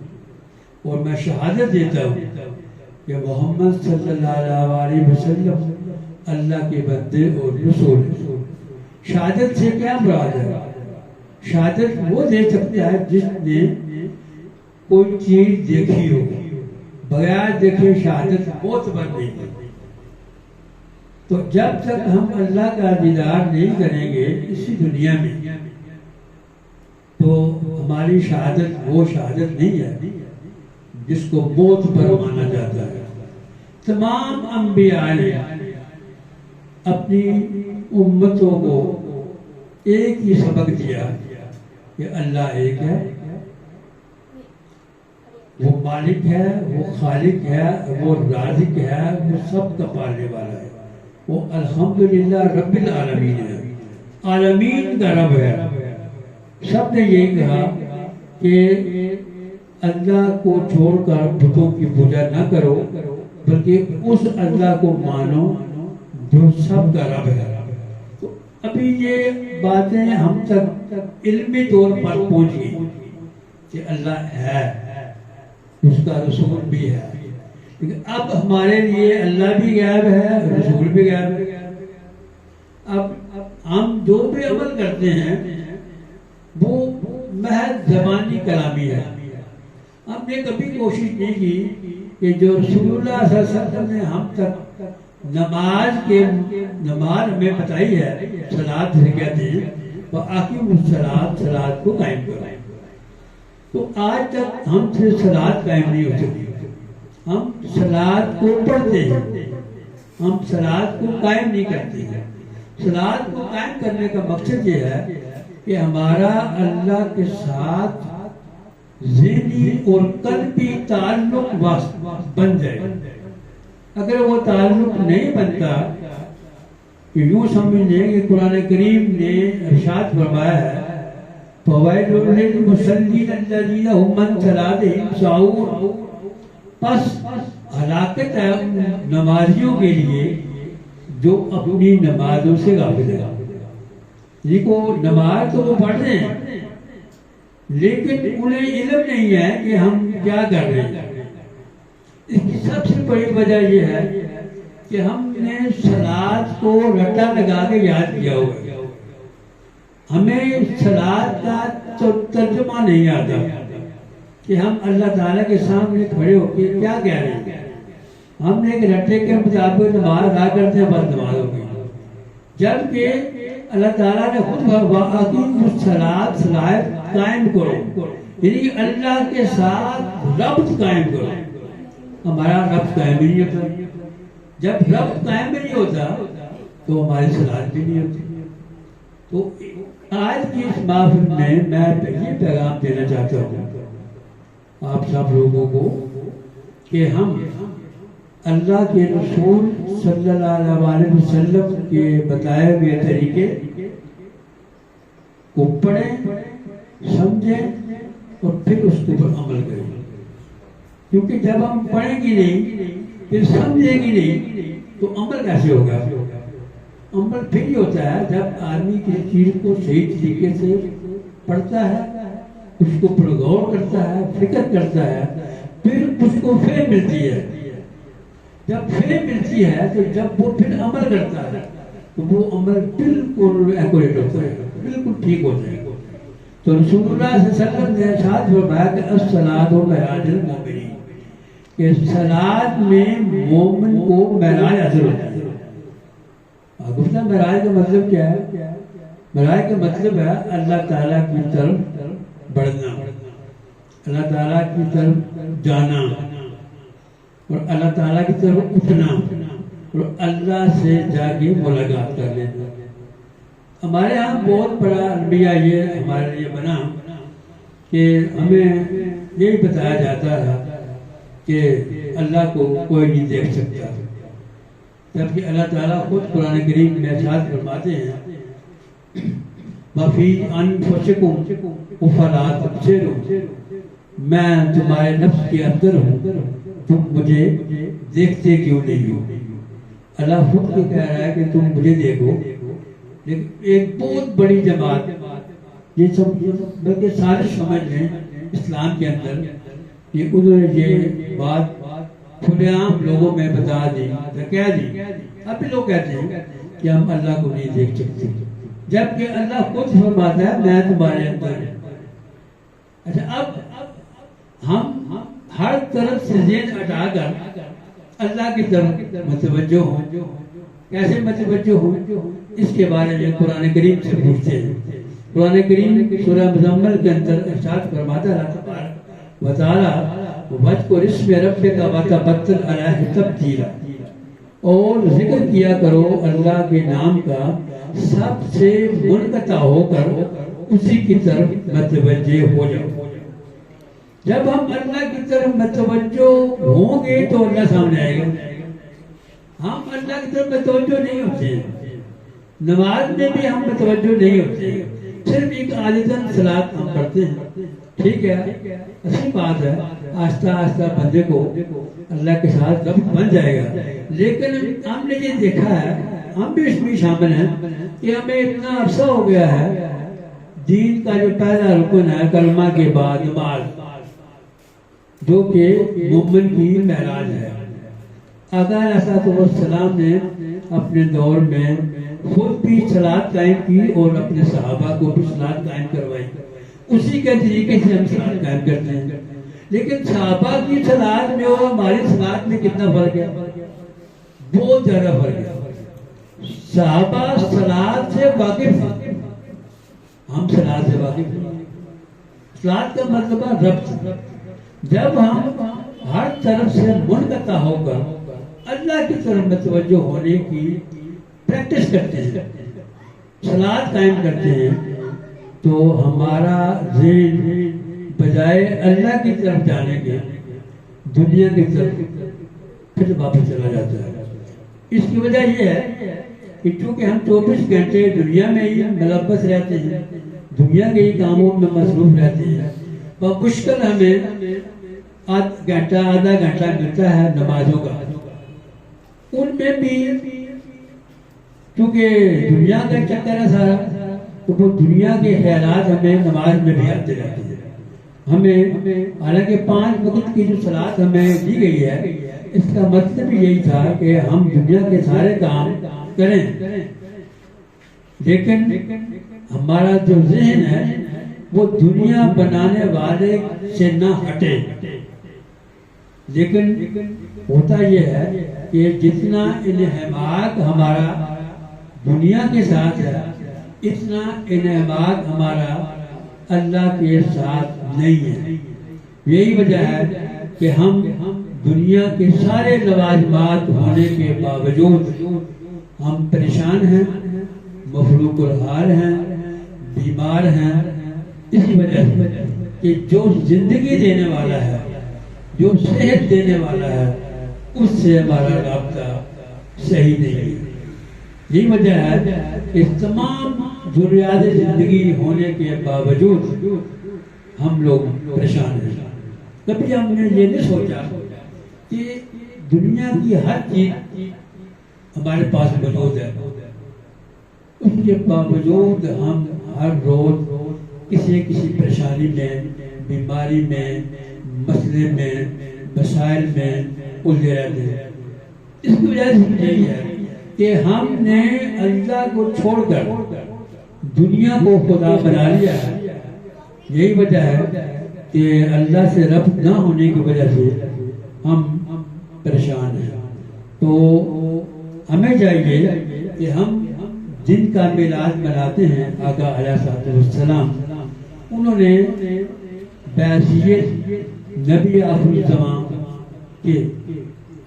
اور میں شہادت دیتا ہوں کہ محمد صلی اللہ علیہ وسلم اللہ کے بندے اور رسول ہیں۔ شہادت سے کیا مراد ہے؟ شہادت وہ دے سکتا ہے جس نے کوئی چیز دیکھی ہو، بغیر دیکھے شہادت معتبر نہیں ہے۔ تو جب تک ہم اللہ کا دیدار نہیں کریں گے اسی دنیا میں تو ہماری شہادت وہ شہادت نہیں ہے جس کو معتبر مانا جاتا ہے۔ تمام انبیاء نے اپنی امتوں کو ایک ہی سبق دیا کہ اللہ ایک ہے، وہ مالک ہے، وہ خالق ہے، وہ رازق ہے، وہ سب کا پالنے والا ہے، وہ الحمدللہ رب العالمین ہے، عالمین کا رب ہے۔ سب نے یہ کہا کہ اللہ کو چھوڑ کر بتوں کی پوجا نہ کرو، بلکہ اس اللہ کو مانو جو سب کا رب ہے۔ تو ابھی یہ باتیں ہم تک علمی طور پر پہنچ گئی کہ اللہ ہے، اس کا رسول بھی ہے، لیکن اب ہمارے لیے اللہ بھی غائب ہے، رسول بھی غائب ہے۔ اب ہم جو بھی عمل کرتے ہیں وہ محض زبانی کلامی ہے۔ ہم نے کبھی کوشش نہیں کی کہ جو رسول اللہ صلی اللہ علیہ وسلم نے ہم تک نماز ہمیں بتائی ہے، صلاۃ سے کہتے ہیں وَأَقِیمُوا الصَّلَاةَ، صلاۃ کو قائم کرو۔ تو آج تک ہم سے صلاۃ قائم نہیں ہو سکی۔ ہم صلاۃ کو پڑھتے ہیں، ہم صلاۃ کو قائم نہیں کرتے ہیں۔ صلاۃ کو قائم کرنے کا مقصد یہ ہے کہ ہمارا اللہ کے ساتھ ذہنی اور قلبی تعلق بن جائے۔ اگر وہ تعلق نہیں بنتا تو یوں سمجھ لیں کہ قرآن کریم نے ارشاد فرمایا ہے فَوَيْلٌ لِّلْمُصَلِّينَ الَّذِينَ هُمْ عَنْ صَلَاتِهِمْ سَاهُونَ، پس ہلاکت ہے ان نمازیوں کے لیے جو اپنی نمازوں سے غافل ہے۔ دیکھو نماز تو وہ پڑھ رہے ہیں لیکن انہیں علم نہیں ہے کہ ہم کیا کر رہے ہیں۔ اس کی سب سے بڑی وجہ یہ ہے کہ ہم نے صلاۃ کو رٹا لگا کے یاد کیا ہوا، ہمیں صلاۃ کا ترجمہ نہیں آتا کہ ہم اللہ تعالیٰ کے سامنے کھڑے ہو کے کیا کہہ رہے ہیں۔ ہم نے ایک رٹے کے مطابق نماز ادا کرتے ہیں، بس نماز ہو گئی، جبکہ اللہ تعالیٰ نے خود وَأَقِیمُوا الصَّلَاةَ، صلاۃ قائم کرو، یعنی اللہ کے ساتھ ربط قائم کرو۔ ہمارا ربط قائم نہیں ہوتا، جب ربط قائم نہیں ہوتا تو ہماری صلاۃ بھی نہیں ہوتی۔ تو آج کی اس محفل میں یہ پیغام دینا چاہتا ہوں آپ سب لوگوں کو کہ ہم اللہ کے رسول صلی اللہ علیہ وسلم کے بتائے ہوئے طریقے کو پڑھیں، سمجھیں اور پھر اس کے اوپر عمل کریں، کیونکہ جب ہم پڑھیں گی نہیں پھر سمجھیں گی نہیں تو عمل کیسے ہوگا؟ عمل پھر ہی ہوتا ہے جب آدمی کسی چیز کو صحیح طریقے سے پڑھتا ہے، اس کو پر غور کرتا ہے، فکر کرتا ہے، پھر اس کو فہم ملتی ہے۔ جب فہم ملتی ہے تو جب وہ پھر عمل کرتا ہے تو وہ عمل بالکل ایکوریٹ ہوتا ہے، بالکل ٹھیک ہوتا ہے۔ تو رسول اللہ صلی اللہ علیہ وسلم نے ارشاد فرمایا کہ الصلاۃ معراج المومنین، کہ صلاۃ میں مومن کو معراج حاصل ہوتا ہے۔ گفتہ معراج کا مطلب کیا ہے؟ معراج کا مطلب ہے اللہ تعالیٰ کی طرف بڑھنا، اللہ تعالیٰ کی طرف جانا اور اللہ تعالیٰ کی طرف اٹھنا اور اللہ سے جا کے ملاقات کر لینا۔ ہمارے ہاں بہت بڑا المیہ یہ ہمارے لیے بنا کہ ہمیں یہی بتایا جاتا ہے کہ اللہ کو کوئی نہیں دیکھ سکتا، جبکہ اللہ تعالیٰ خود قرآن کریم میں ارشاد فرماتے ہیں وَفِي أَنفُسِكُمْ أَفَلَا تُبْصِرُونَ، میں تمہارے نفس کے اندر ہوں، تم مجھے دیکھتے کیوں نہیں ہو؟ اللہ خود کو کہہ رہا ہے کہ تم مجھے دیکھو، لیکن ایک بہت بڑی جماعت یہ سب بلکہ سارے سمجھ لیں اسلام کے اندر کہ انہوں نے یہ بات کھلے عام لوگوں میں بتا دی، کہہ دی۔ اب بھی لوگ کہتے ہیں کہ ہم اللہ کو نہیں دیکھ سکتے، جبکہ اللہ خود فرماتا ہے میں تمہارے اندر ہوں۔ اچھا، اب ہم ہر طرف سے ذہن ہٹا کر اللہ کی طرف متوجہ ہوں۔ کیسے متوجہ ہوں؟ اس کے بارے میں قرآن کریم سے پوچھتے ہیں۔ قرآن کریم سورہ مزمل کے اندر ارشاد فرماتا ہے اللہ تبارک و تعالی وَاذْكُرِ اسْمَ رَبِّكَ وَتَبَتَّلْ إِلَيْهِ تَبْتِيلًا، اور ذکر کیا کرو اللہ کے نام کا سب سے منقطع ہو کر اسی کی طرف متوجہ ہو جاؤ۔ جب ہم اللہ کی طرف متوجہ ہوں گے تو اللہ سامنے آئے گا۔ ہم اللہ کی طرف متوجہ نہیں ہوتے ہیں، نماز میں بھی ہم متوجہ نہیں ہوتے ہیں، صرف ایک عادتاً صلاۃ ہم پڑھتے ہیں، ٹھیک ہے، اچھی بات ہے، آہستہ آہستہ بندے کو اللہ کے ساتھ ربط بن جائے گا۔ لیکن ہم نے یہ دیکھا ہے، ہم بھی اس میں شامل ہیں کہ ہمیں اتنا عرصہ ہو گیا ہے، دین کا جو پہلا رکن ہے کلمہ کے بعد نماز، جو کہ مومن کی معراج ہے۔ آقا علیہ السلام نے اپنے دور میں خود بھی صلاۃ قائم کی اور اپنے صحابہ کو بھی صلاۃ قائم کروائی، اسی کے طریقے سے ہم صلاۃ قائم کرتے ہیں۔ لیکن صحابہ کی صلاۃ میں اور ہماری صلاۃ میں کتنا فرق ہے؟ بہت زیادہ فرق ہے۔ صحابہ صلاۃ سے واقف ہیں، ہم صلاۃ سے واقف ہیں۔ صلاۃ کا مطلب ہے ربط۔ جب ہم ہر طرف سے منقطع ہو کر اللہ کی طرف متوجہ ہونے کی پریکٹس کرتے ہیں، صلاۃ قائم کرتے ہیں، تو ہمارا ذہن بجائے اللہ کی طرف جانے کے دنیا کی طرف پھر واپس چلا جاتا ہے۔ اس کی وجہ یہ ہے کہ چونکہ ہم 24 گھنٹے دنیا میں ہی ملبس رہتے ہیں، دنیا کے ہی کاموں میں مصروف رہتے ہیں، بہت مشکل ہمیں آدھا گھنٹہ ملتا ہے نمازوں کا۔ ان میں بھی کیونکہ دنیا کا چکر ہے سارا، تو وہ دنیا کے خیالات ہمیں نماز میں بھی آتے رہتے ہیں۔ ہمیں حالانکہ 5 وقت کی جو صلاۃ ہمیں دی گئی ہے، اس کا مطلب یہی تھا کہ ہم دنیا کے سارے کام کریں، لیکن ہمارا جو ذہن ہے وہ دنیا بنانے والے سے نہ ہٹے۔ لیکن ہوتا یہ ہے کہ جتنا انہماک ہمارا دنیا کے ساتھ ہے، اتنا انہماک ہمارا اللہ کے ساتھ نہیں ہے۔ یہی وجہ ہے کہ ہم دنیا کے سارے لوازمات ہونے کے باوجود ہم پریشان ہیں، مفلوق الحال ہیں، بیمار ہیں، اسی وجہ سے کہ جو زندگی دینے والا ہے، جو صحت دینے والا ہے، اس سے ہمارا رابطہ صحیح نہیں ہے۔ یہی وجہ ہے کہ تمام ضروریات زندگی ہونے کے باوجود ہم لوگ پریشان ہیں۔ کبھی ہم نے یہ نہیں سوچا کہ دنیا کی ہر چیز ہمارے پاس موجود ہے، اس کے باوجود ہم ہر روز کسی پریشانی میں، بیماری میں، مسئلے میں، مسائل میں الجھے رہتے ہیں۔ اس کی وجہ سے یہی ہے کہ ہم نے اللہ کو چھوڑ کر دنیا کو خدا بنا لیا ہے۔ یہی وجہ ہے کہ اللہ سے ربط نہ ہونے کی وجہ سے ہم پریشان ہیں۔ تو ہمیں چاہیے کہ ہم جن کا میلاد مناتے ہیں، آقا علیہ السلام، انہوں نے بحیثیت نبی آخر الزمان کہ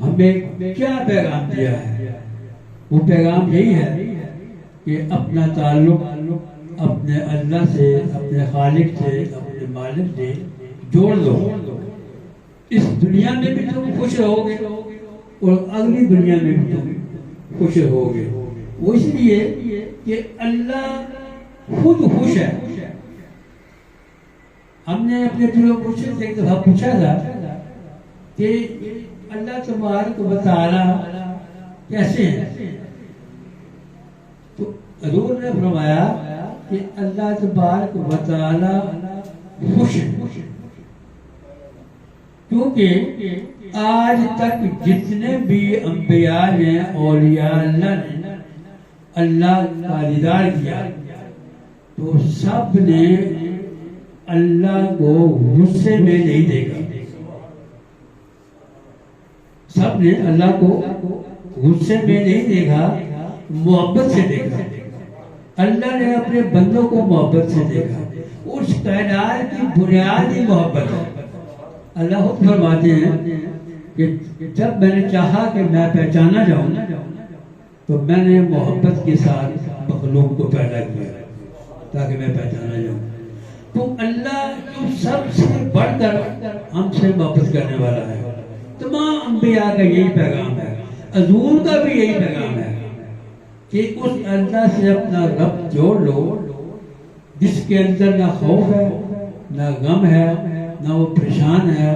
ہمیں کیا پیغام دیا ہے؟ وہ پیغام یہی ہے کہ اپنا تعلق اپنے اللہ سے، اپنے خالق سے، اپنے مالک سے جوڑ دو، اس دنیا میں بھی تم خوش رہو گے اور اگلی دنیا میں بھی تم خوش رہو گے۔ وہ اس لیے کہ اللہ خود خوش ہے۔ ہم نے اپنے دلوں کو سے ایک دفعہ پوچھا تھا کہ اللہ تبارک و تعالی کیسے ہیں، تو حضور نے فرمایا کہ اللہ تبارک و تعالی خوش ہے، کیونکہ آج تک جتنے بھی انبیاء نے، اولیاء اللہ نے اللہ کا دیدار کیا تو سب نے اللہ کو غصے میں نہیں دیکھا، سب نے اللہ کو غصے میں نہیں دیکھا، محبت سے دیکھا۔ اللہ نے اپنے بندوں کو محبت سے دیکھا، اس کائنات کی بنیادی محبت ہے۔ اللہ خود فرماتے ہیں کہ جب میں نے چاہا کہ میں پہچانا جاؤں تو میں نے محبت کے ساتھ مخلوق کو پیدا کیا تاکہ میں پہچانا جاؤں۔ تو اللہ جو سب سے بڑھ کر ہم سے محبت کرنے والا ہے، تمام انبیاء کا یہی پیغام ہے، حضور کا بھی یہی پیغام ہے کہ اس اللہ سے اپنا رب جوڑ لو جس کے اندر نہ خوف ہے، نہ غم ہے، نہ وہ پریشان ہے،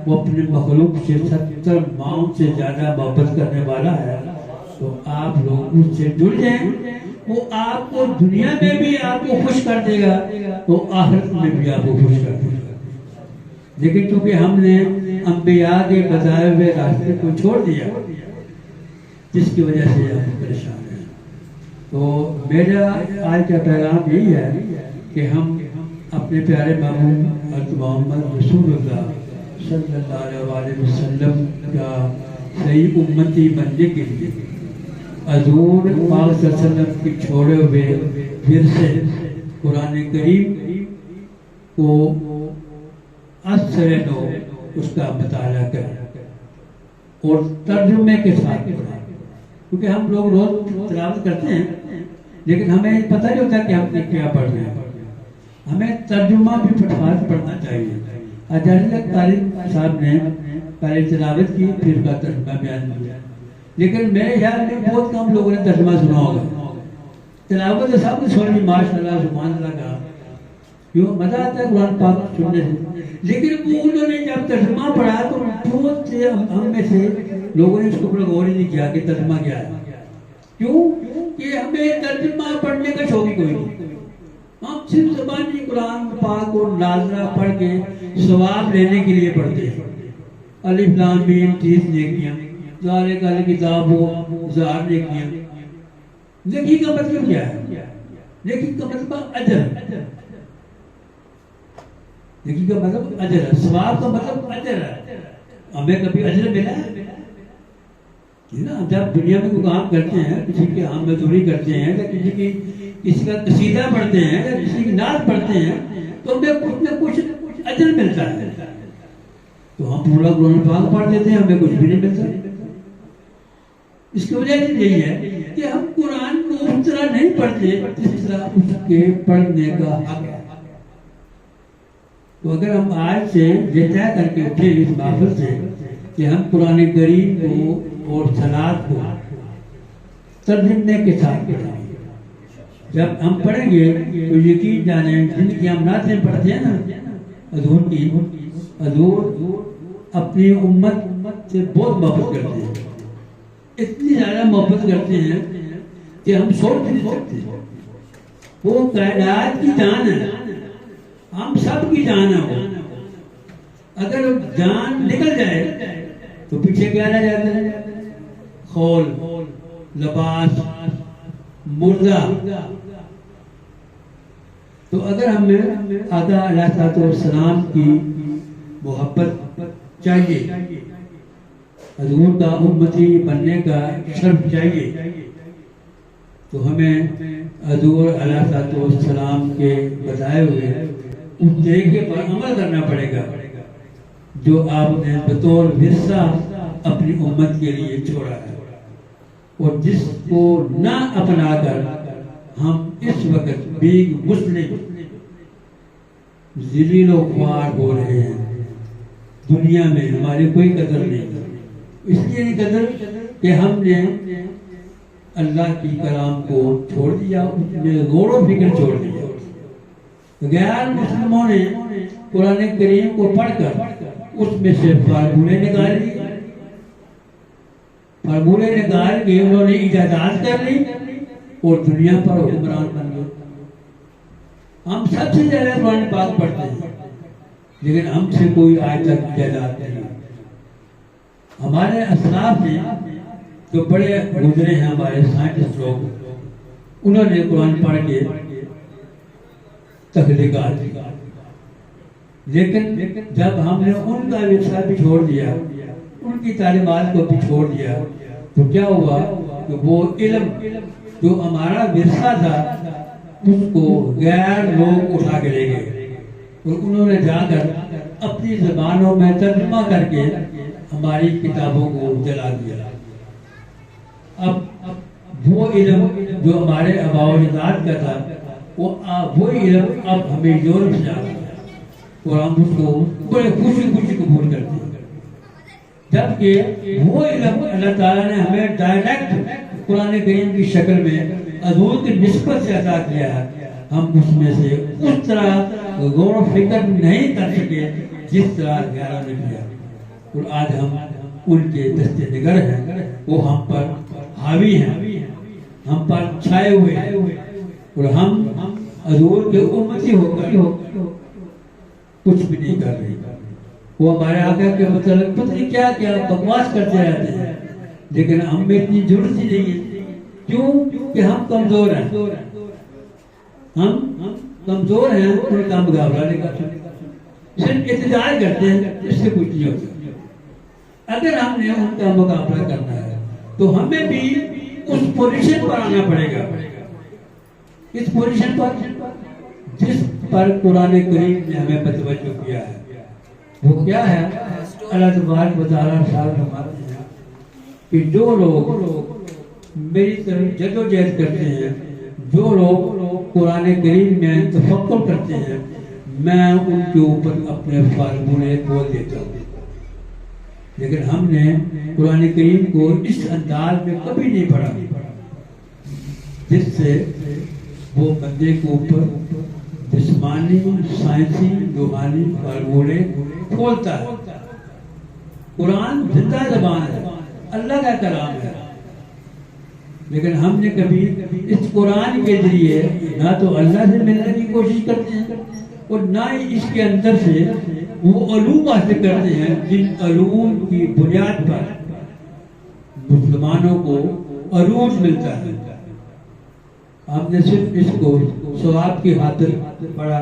وہ اپنے مخلوق سے 70 ماؤں سے زیادہ محبت کرنے والا ہے۔ تو آپ لوگ اس سے جڑ جائیں، وہ آپ کو دنیا میں بھی آپ کو خوش کر دے گا تو آخرت میں بھی آپ کو خوش کر دے گا۔ لیکن چونکہ ہم نے انبیاء کے بتائے ہوئے راستے کو چھوڑ دیا جس کی وجہ سے ہم پریشان ہیں۔ تو میرا آج کا پیغام یہی ہے کہ ہم اپنے پیارے محبوب حضرت محمد رسول اللہ صلی اللہ علیہ وسلم کا صحیح امتی بننے کے لیے حضور پاک صلی اللہ علیہ وسلم کے چھوڑے ہوئے ورثے قرآن کریم کو اثر نو اس کا مطالعہ کریں اور ترجمے کے ساتھ پڑھیں، کیونکہ ہم لوگ روز تلاوت کرتے ہیں لیکن ہمیں پتہ نہیں ہوتا کہ ہم نے کیا پڑھ رہے ہیں۔ ہمیں ترجمہ بھی پڑھنا چاہیے۔ حضرت طالب صاحب نے پہلے تلاوت کی پھر اس کا ترجمہ بیان کیا، لیکن میرے خیال میں بہت کم لوگوں نے ترجمہ سنا ہوگا۔ تلاوت تو سب نے سنی، ماشاء اللہ سبحان اللہ کہا، کیوں مزہ آتا ہے قرآن پاک سننے سے، لیکن وہ انہوں نے جب ترجمہ پڑھا تو بہت سے ہم میں سے لوگوں نے اس کو اوپر غور ہی نہیں کیا کہ ترجمہ کیا ہے۔ کیوں کہ ہمیں ترجمہ پڑھنے کا شوق ہی کوئی نہیں، ہم صرف زبانی قرآن پاک اور ناظرہ پڑھ کے ثواب لینے کے لیے پڑھتے ہیں۔ الف لام میم 30 نیکیاں، ذالک الکتاب ہزار نیکیاں۔ نیکی کا مطلب کیا ہے؟ نیکی کا مطلب اجر، نیکی کا مطلب اجر ہے، ثواب کا مطلب اجر ہے۔ ہمیں کبھی اجر ملا ہے نا؟ جب دنیا میں کوئی کام کرتے ہیں، کسی کی ہم مزدوری کرتے ہیں یا کسی کا قصیدہ پڑھتے ہیں یا کسی کی نعت پڑھتے ہیں تو ہمیں کچھ نہ کچھ اجر ملتا ہے، تو ہم پورا قرآن پاک پڑھ دیتے ہیں، ہمیں کچھ بھی نہیں ملتا۔ اس کی وجہ یہی ہے کہ ہم قرآن کو اس طرح نہیں پڑھتے جس طرح اس کے پڑھنے کا حق ہے۔ تو اگر ہم آج سے یہ طے کر کے اٹھے اس محفل سے کہ ہم قرآن کریم کو اور صلاۃ کو ترجمے کے ساتھ پڑھیں گے، جب ہم پڑھیں گے تو یقین جانیں جن کی ہم نعتیں پڑھتے ہیں نا حضور کی، حضور اپنی امت سے بہت محبت کرتے ہیں، اتنی زیادہ محبت کرتے ہیں کہ ہم سوچ نہیں سکتے۔ وہ کائنات کی جان ہے، ہم سب کی جان ہے وہ، اگر جان نکل جائے تو پیچھے کیا رہ جاتا ہے؟ خول، لباس، مردہ۔ تو اگر ہمیں آقا علیہ الصلوۃ والسلام کی محبت چاہیے، حضور کا امتی بننے کا شرف چاہیے، تو ہمیں حضور علیہ الصلوۃ والسلام کے بتائے ہوئے اس طریقے پر عمل کرنا پڑے گا جو آپ نے بطور ورثہ اپنی امت کے لیے چھوڑا ہے، اور جس کو نہ اپنا کر ہم اس وقت بیگ مسلم ذلیل و خوار ہو رہے ہیں، دنیا میں ہماری کوئی قدر نہیں، اس لیے نہیں قدر کہ ہم نے اللہ کی کلام کو چھوڑ دیا، اس میں غور و فکر چھوڑ دیا۔ غیر مسلموں نے قرآن کریم کو پڑھ کر اس میں سے فارمولے نکال لی، فارمولے نکال کے انہوں نے ایجادات کر لی اور دنیا پر حکمران بن گئے۔ ہم سب سے زیادہ قرآن پاک پڑھتے ہیں لیکن ہم سے کوئی آج تک ایجادات نہیں۔ ہمارے اسلاف نے جو بڑے گزرے ہیں، ہمارے سائنٹسٹ لوگ، انہوں نے قرآن پڑھ کے تخلیقات کی، لیکن جب ہم نے ان کا ورثہ بھی چھوڑ دیا، ان کی تعلیمات کو بھی چھوڑ دیا، تو کیا ہوا کہ وہ علم جو ہمارا ورثہ تھا اس کو غیر لوگ اٹھا کے لے گئے اور انہوں نے جا کر اپنی زبانوں میں ترجمہ کر کے ہماری کتابوں کو جلا دیا۔ اب وہ علم جو ہمارے آباء و اجداد کا تھا، وہی علم اب ہمیں یورپ سے آتا ہے اور ہم اس کو بڑے خوشی خوشی قبول کرتے ہیں، جبکہ وہ علم اللہ تعالیٰ نے ہمیں ڈائریکٹ قرآن کریم کی شکل میں حضور کی نسبت سے عطا کیا ہے۔ ہم اس میں سے اس طرح غور و فکر نہیں کر سکے جس طرح غیروں نے کیا، اور آج ہم ان کے دست نگر ہیں، وہ ہم پر حاوی ہیں، ہم پر چھائے ہوئے ہیں، اور ہم حضور کے امتی ہو کر کچھ بھی نہیں کر رہے۔ وہ ہمارے آقا کے متعلق پتہ نہیں کیا کیا بکواس کرتے رہتے ہیں، لیکن ہم میں اتنی ضرورت ہی نہیں ہے۔ کیوں کہ ہم کمزور ہیں، ہم کمزور ہیں، ان کا مقابلہ نہیں کر سکتے، صرف احتجاج کرتے ہیں، اس سے کچھ نہیں ہوتا۔ اگر ہم نے ان کا مقابلہ کرنا ہے تو ہمیں بھی اس پوزیشن پر آنا پڑے گا، اس پوزیشن پر جس پر قرآن کریم نے ہمیں متوجہ کیا ہے۔ وہ کیا ہے؟ اللہ تبارک و تعالیٰ فرماتے ہیں کہ جو لوگ میری طرف جدوجہد کرتے ہیں، جو لوگ قرآن کریم میں تفکر کرتے ہیں، میں ان کے اوپر اپنے فارمولے کھول دیتا ہوں۔ لیکن ہم نے قرآن کریم کو اس انداز میں کبھی نہیں پڑھا جس سے وہ بندے کے اوپر جسمانی، سائنسی، روحانی فارمولے کھولتا ہے۔ قرآن زندہ زبان ہے، اللہ کا کلام ہے، لیکن ہم نے کبھی اس قرآن کے ذریعے نہ تو اللہ سے ملنے کی کوشش کرتے ہیں اور نہ ہی اس کے اندر سے وہ علوم حاصل کرتے ہیں جن علوم کی بنیاد پر مسلمانوں کو عروج ملتا ہے۔ ہم نے صرف اس کو ثواب کی خاطر پڑھا،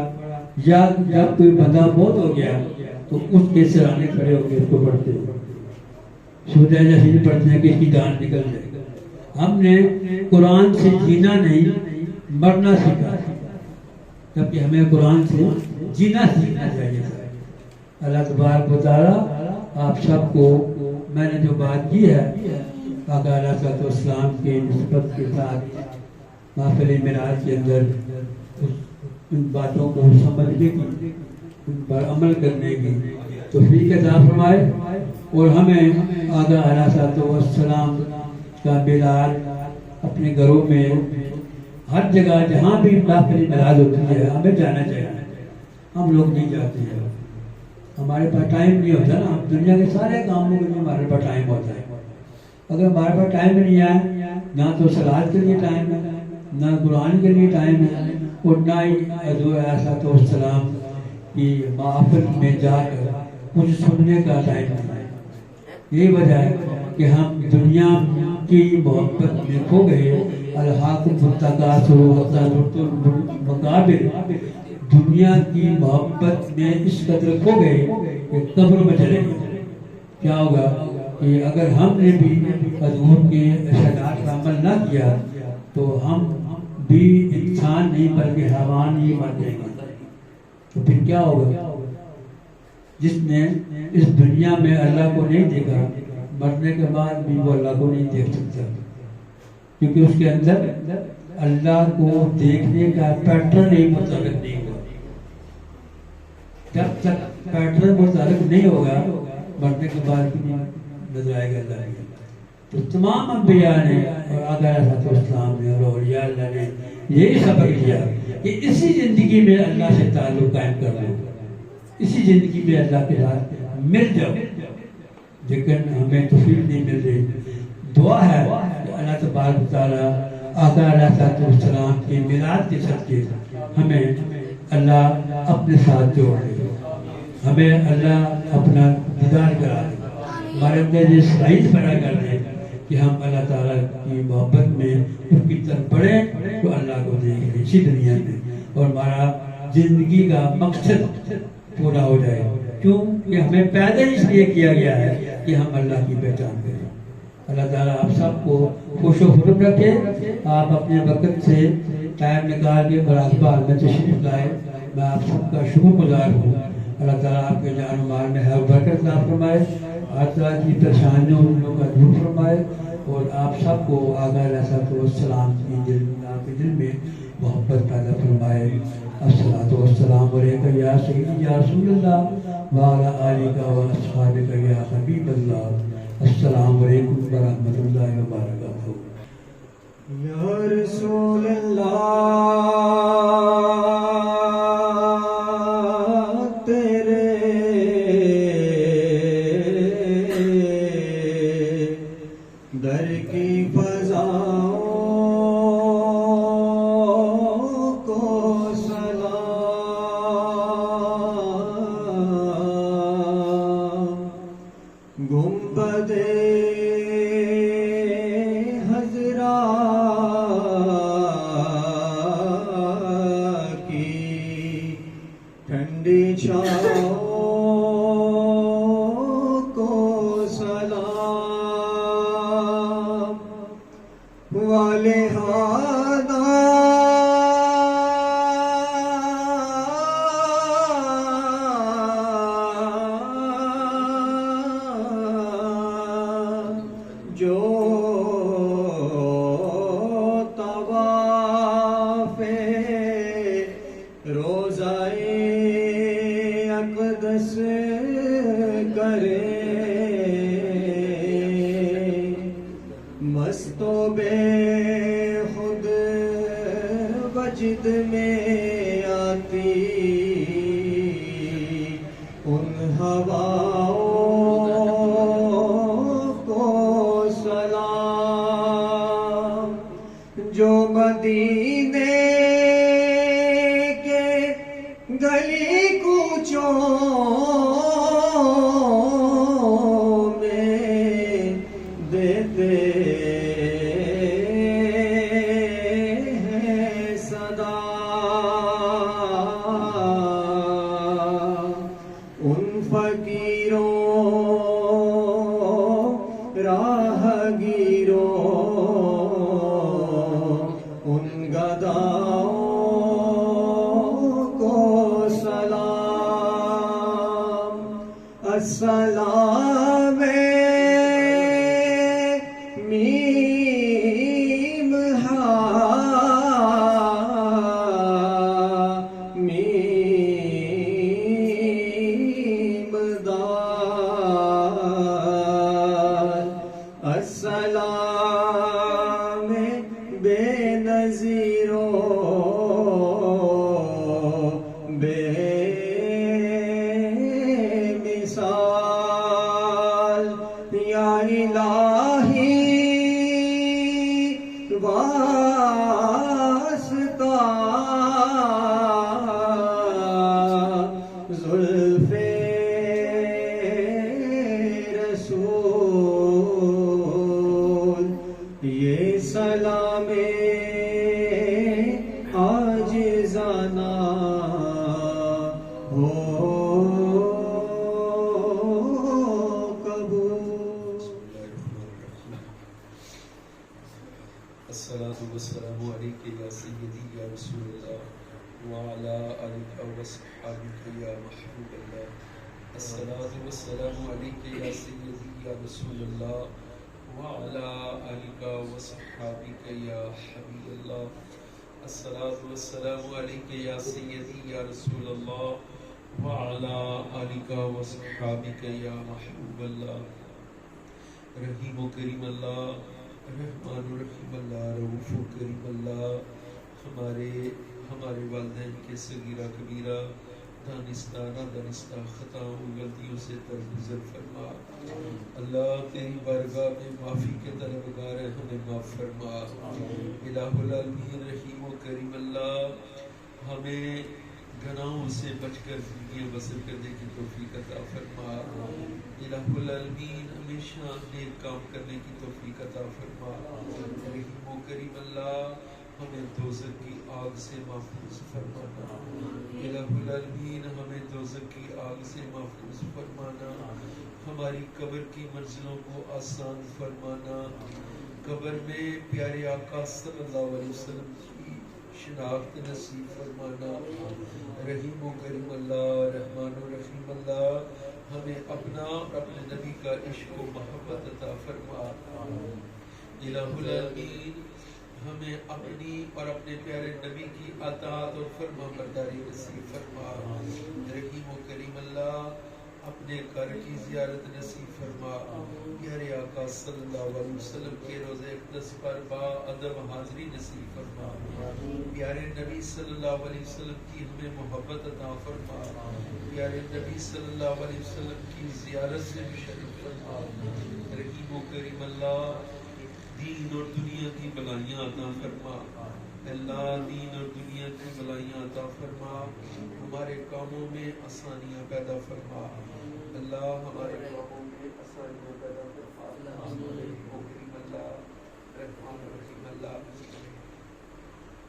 یا جب کوئی بندہ موت ہو گیا تو اس کے سرانے کھڑے ہو کے اس کو پڑھتے ہیں، سورہ یاسین پڑھتے ہیں کہ اس کی جان نکل جائے۔ ہم نے قرآن سے جینا نہیں، مرنا سیکھا، جبکہ ہمیں قرآن سے جینا سیکھنا چاہیے۔ اللہ تبارک و تعالیٰ آپ سب کو، میں نے جو بات کی ہے آقا علیہ الصلوۃ والسلام کی نسبت کے ساتھ محفل معراج کے اندر ان باتوں کو سمجھنے کی، ان پر عمل کرنے کی توفیق عطا فرمائے، اور ہمیں آقا علیہ الصلوۃ والسلام کا میلاد اپنے گھروں میں ہر جگہ جہاں بھی محفل معراج ہوتی ہے ہمیں جانا چاہیے۔ ہم لوگ نہیں جاتے ہیں، ہمارے پاس ٹائم نہیں ہوتا نا، دنیا کے سارے کاموں کے لیے ہمارے پاس ٹائم ہوتا ہے۔ اگر ہمارے پاس ٹائم نہیں ہے، نہ تو صلاۃ کے لیے ٹائم ہے، نہ قرآن کے لیے ٹائم ہے، اور نہ ہی حضور علیہ الصلوۃ والسلام کی محفل میں جا کر کچھ سننے کا ٹائم نہیں ہے۔ یہی وجہ ہے کہ ہم دنیا کی محبت میں کھو گئے، الہاکم التکاثر حتی زرتم المقابر، دنیا کی محبت میں اس قدر کھو گئے کہ قبر میں چلے گئے۔ کیا ہوگا کہ اگر ہم نے بھی حضور کے ارشادات کا عمل نہ کیا تو ہم بھی انسان نہیں بلکہ حیوان ہی مر جائیں گے۔ تو پھر کیا ہوگا؟ جس نے اس دنیا میں اللہ کو نہیں دیکھا، مرنے کے بعد بھی وہ اللہ کو نہیں دیکھ سکتا، کیونکہ اس کے اندر اللہ کو دیکھنے کا پیٹرن ہی مطابق نہیں ہوا. جب تک پیٹرن مطابق نہیں ہوگا مرنے کے بعد بھی نہیں نظر آئے گا اللہ. تو تمام انبیاء نے اور آقا علیہ السلام نے اور اولیاء اللہ نے یہی سبق دیا کہ اسی زندگی میں اللہ سے تعلق قائم کر لو, اسی زندگی میں اللہ کے ساتھ مل جاؤ. لیکن ہمیں توفیق نہیں مل رہی. دعا ہے کہ اللہ تبارک و تعالیٰ آقا علیہ السلام کے میلاد کے صدقے ہمیں اللہ اپنے ساتھ جوڑ دے, ہمیں اللہ اپنا دیدار کرا دے, ہمارے اندر یہ صلاحیت پیدا کر دے کہ ہم اللہ تعالیٰ کی محبت میں ان کی طرف بڑھیں تو اللہ کو دیکھ لیں اسی دنیا میں, اور ہمارا زندگی کا مقصد پورا ہو جائے. کیوں کہ ہمیں پیدا اس لیے کیا گیا ہے کہ ہم اللہ کی پہچان کریں. اللہ تعالیٰ آپ سب کو خوش و خرم رکھے. آپ اپنے وقت سے ٹائم نکال کے برادبار میں تشریف لائے, میں آپ سب کا شکر گزار ہوں. اللہ تعالیٰ آپ کے جان و مال میں ہر برکت عطا فرمائے, ہر طرح کی پریشانیوں کا دور فرمائے, اور آپ سب کو آقا علیہ السلام کی آپ کے دل میں محبت پیدا فرمائے. الصلاۃ والسلام علیکم یا سیدی یا رسول اللہ وعلی آلک و اصحابک یا حبیب اللہ. السلام علیکم ورحمۃ اللہ وبرکاتہ. یا رسول اللہ تیرے در کی فضاؤں کو سلام. گنبد حضرا کی ٹھنڈی چھاؤں کو سلام. والے جو طواف روضۂ اقدس کرے, مست و بے خود وجد میں آتی ان ہواؤں کو سلام. جو مدینے کے گلی کوچوں میں دیتے ہیں صدا, ان فقیروں راہ گیروں ان گداؤں کو سلام. السلام میم ہا میم دال. السلام بے نظیرو بے مثال. یا الہی واسطہ زلف رسول, یہ سلام عاجزانہ ہو قبول. الصلاۃ والسلام علیک یا سیدی یا رسول اللہ وعلی آلک و اصحابک یا محبوب اللہ. الصلاۃ والسلام علیک یا سیدی یا رسول اللہ وعلى آلك وصحابك يا حبيب الله الصلاة والسلام عليك يا سيدي يا رسول الله وعلى آلك وصحابك يا محبوب الله رحیم و کریم اللہ رحمان و رحیم اللہ رؤوف و کریم اللہ ہمارے والدین کے صغیرہ کبیرہ دانستہ نادانستہ خطاؤں غلطیوں سے درگزر فرما اللہ تیری بارگاہ میں معافی کے طلبگار ہیں ہمیں معاف فرما الہ العالمین رحیم و کریم اللہ ہمیں گناہوں سے بچ کر زندگی بسر کرنے کی توفیق عطا فرما الہ العالمین ہمیشہ نیک کام کرنے کی توفیق عطا فرما رحیم و کریم اللہ ہمیں دوزخ کی آگ سے محفوظ فرمانا الہ العالمین ہمیں دوزخ کی آگ سے محفوظ فرمانا ہماری قبر کی منزلوں کو آسان فرمانا قبر میں پیارے آقا صلی اللہ علیہ وسلم کی شناخت نصیب فرمانا رحیم و کریم اللہ رحمان و رحیم اللہ ہمیں اپنا اور اپنے نبی کا عشق و محبت عطا فرما الہ العالمین ہمیں اپنی اور اپنے پیارے نبی کی اطاعت اور فرما برداری نصیب فرما رحیم و کریم اللہ اپنے گھر کی زیارت نصیب فرما پیارے آقا صلی اللہ علیہ وسلم کے روزہ اقدس پر با ادب حاضری نصیب فرما پیارے نبی صلی اللہ علیہ وسلم کی ہمیں محبت عطا فرما پیارے نبی صلی اللہ علیہ وسلم کی زیارت سے مشرف فرما رحیم و کریم اللہ دین اور دنیا کی بلائیاں عطا فرما اللہ دین اور دنیا کی بلائیاں عطا فرما ہمارے کاموں میں آسانیاں پیدا فرما اللہ ہمارے کاموں میں آسانیاں پیدا فرما کریم اللہ رحمان رحیم اللہ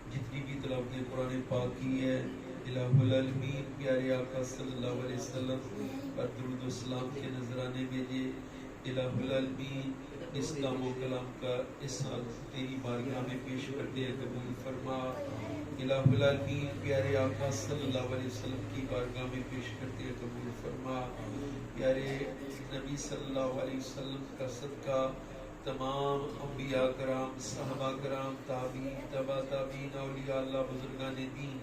جتنی بھی تلاوت قرآن پاک کی ہے الہ العالمین پیارے آقا صلی اللہ علیہ وسلم پر درود و سلام کے نذرانے بھیجے الہ العالمین اس کلام و کلام کا احسان تیری بارگاہ میں پیش کرتے ہیں قبول فرما الہ العالمین پیارے آقا صلی اللہ علیہ وسلم کی بارگاہ میں پیش کرتے ہیں قبول فرما پیارے نبی صلی اللہ علیہ وسلم کا صدقہ تمام انبیاء کرام صحابہ کرام تابعین تبع تابعین اولیاء اللہ بزرگان دین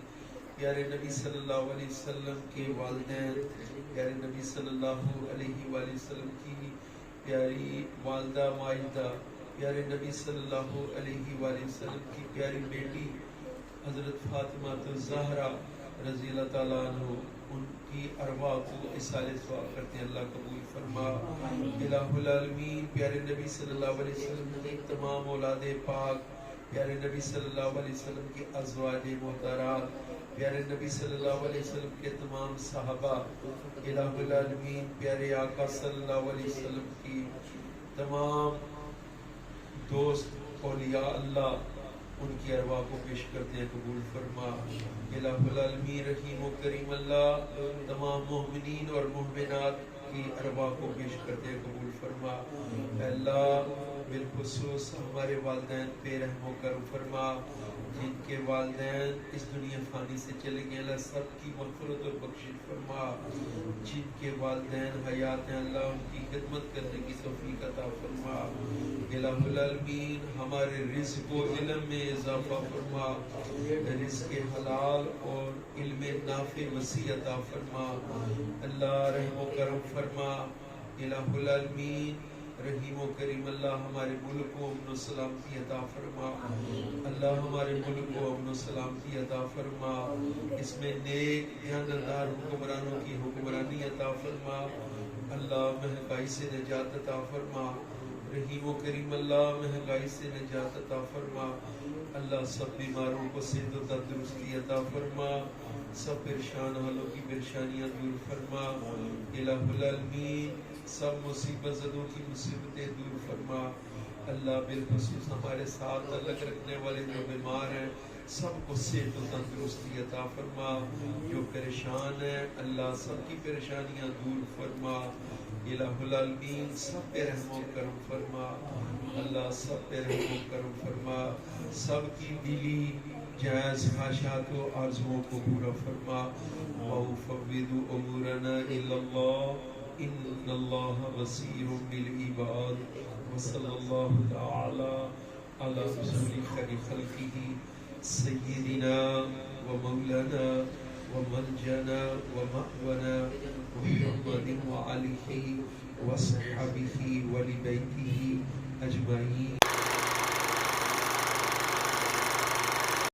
پیارے نبی صلی اللہ علیہ وسلم کے والدین پیارے نبی صلی اللہ علیہ وآلہ وسلم کی پیاری والدہ مائدہ پیارے نبی صلی اللہ علیہ وآلہ وسلم کی پیاری بیٹی حضرت فاطمہ الزہرا رضی اللہ تعالیٰ عنہ ان کی ارواح کو اصال ثواب کرتے ہیں اللہ قبول فرما الہ العالمین پیارے نبی صلی اللہ علیہ وسلم کی تمام اولاد پاک پیارے نبی صلی اللہ علیہ وسلم کی ازواج محترات پیارے نبی صلی اللہ علیہ وسلم کے تمام صحابہ الہ العالمین پیارے آقا صلی اللہ علیہ وسلم کی تمام دوست اولیاء اللہ ان کی ارواح کو پیش کرتے ہیں قبول فرما الہ العالمین رحیم و کریم اللہ تمام مومنین اور مومنات کی ارواح کو پیش کرتے ہیں قبول فرما اللہ بالخصوص ہمارے والدین پہ رحم و کرم فرما جن کے والدین اس دنیا فانی سے چلے گئے اللہ سب کی مغفرت اور بخشش فرما جن کے والدین حیات ہیں اللہ ان کی خدمت کرنے کی توفیق عطا فرما الہ العالمین ہمارے رزق و علم میں اضافہ فرما رزق حلال اور علم نافع وسیع عطا فرما اللہ رحم و کرم فرما الہ العالمین رحیم و کریم اللہ ہمارے ملک کو امن و سلامتی عطا فرما اللہ ہمارے ملک کو امن و سلامتی عطا فرما اس میں نیک دیانتدار حکمرانوں کی حکمرانی عطا فرما اللہ مہنگائی سے نجات عطا فرما رحیم و کریم اللہ مہنگائی سے نجات عطا فرما اللہ سب بیماروں کو صحت و تندرستی عطا فرما سب پریشان حالوں کی پریشانیاں دور فرما الہ العالمین سب مصیبت زدوں کی مصیبتیں دور فرما اللہ بالخصوص ہمارے ساتھ تعلق رکھنے والے جو بیمار ہیں سب کو صحت و تندرستی عطا فرما جو پریشان ہیں اللہ سب کی پریشانیاں دور فرما الہ العالمین سب پہ رحم و کرم فرما اللہ سب پہ رحم و کرم فرما سب کی دلی جائز خواہشات و آرزوؤں کو پورا فرما وَأُفَوِّضُ أُمُورَنَا إِلَّا اللَّهِ إن الله بصير بالعباد وصلى الله تعالى على رسول خير خلقه سيدنا ومولانا ومنجنا ومأوانا محمد وآله وصحبه ولبيته أجمعين.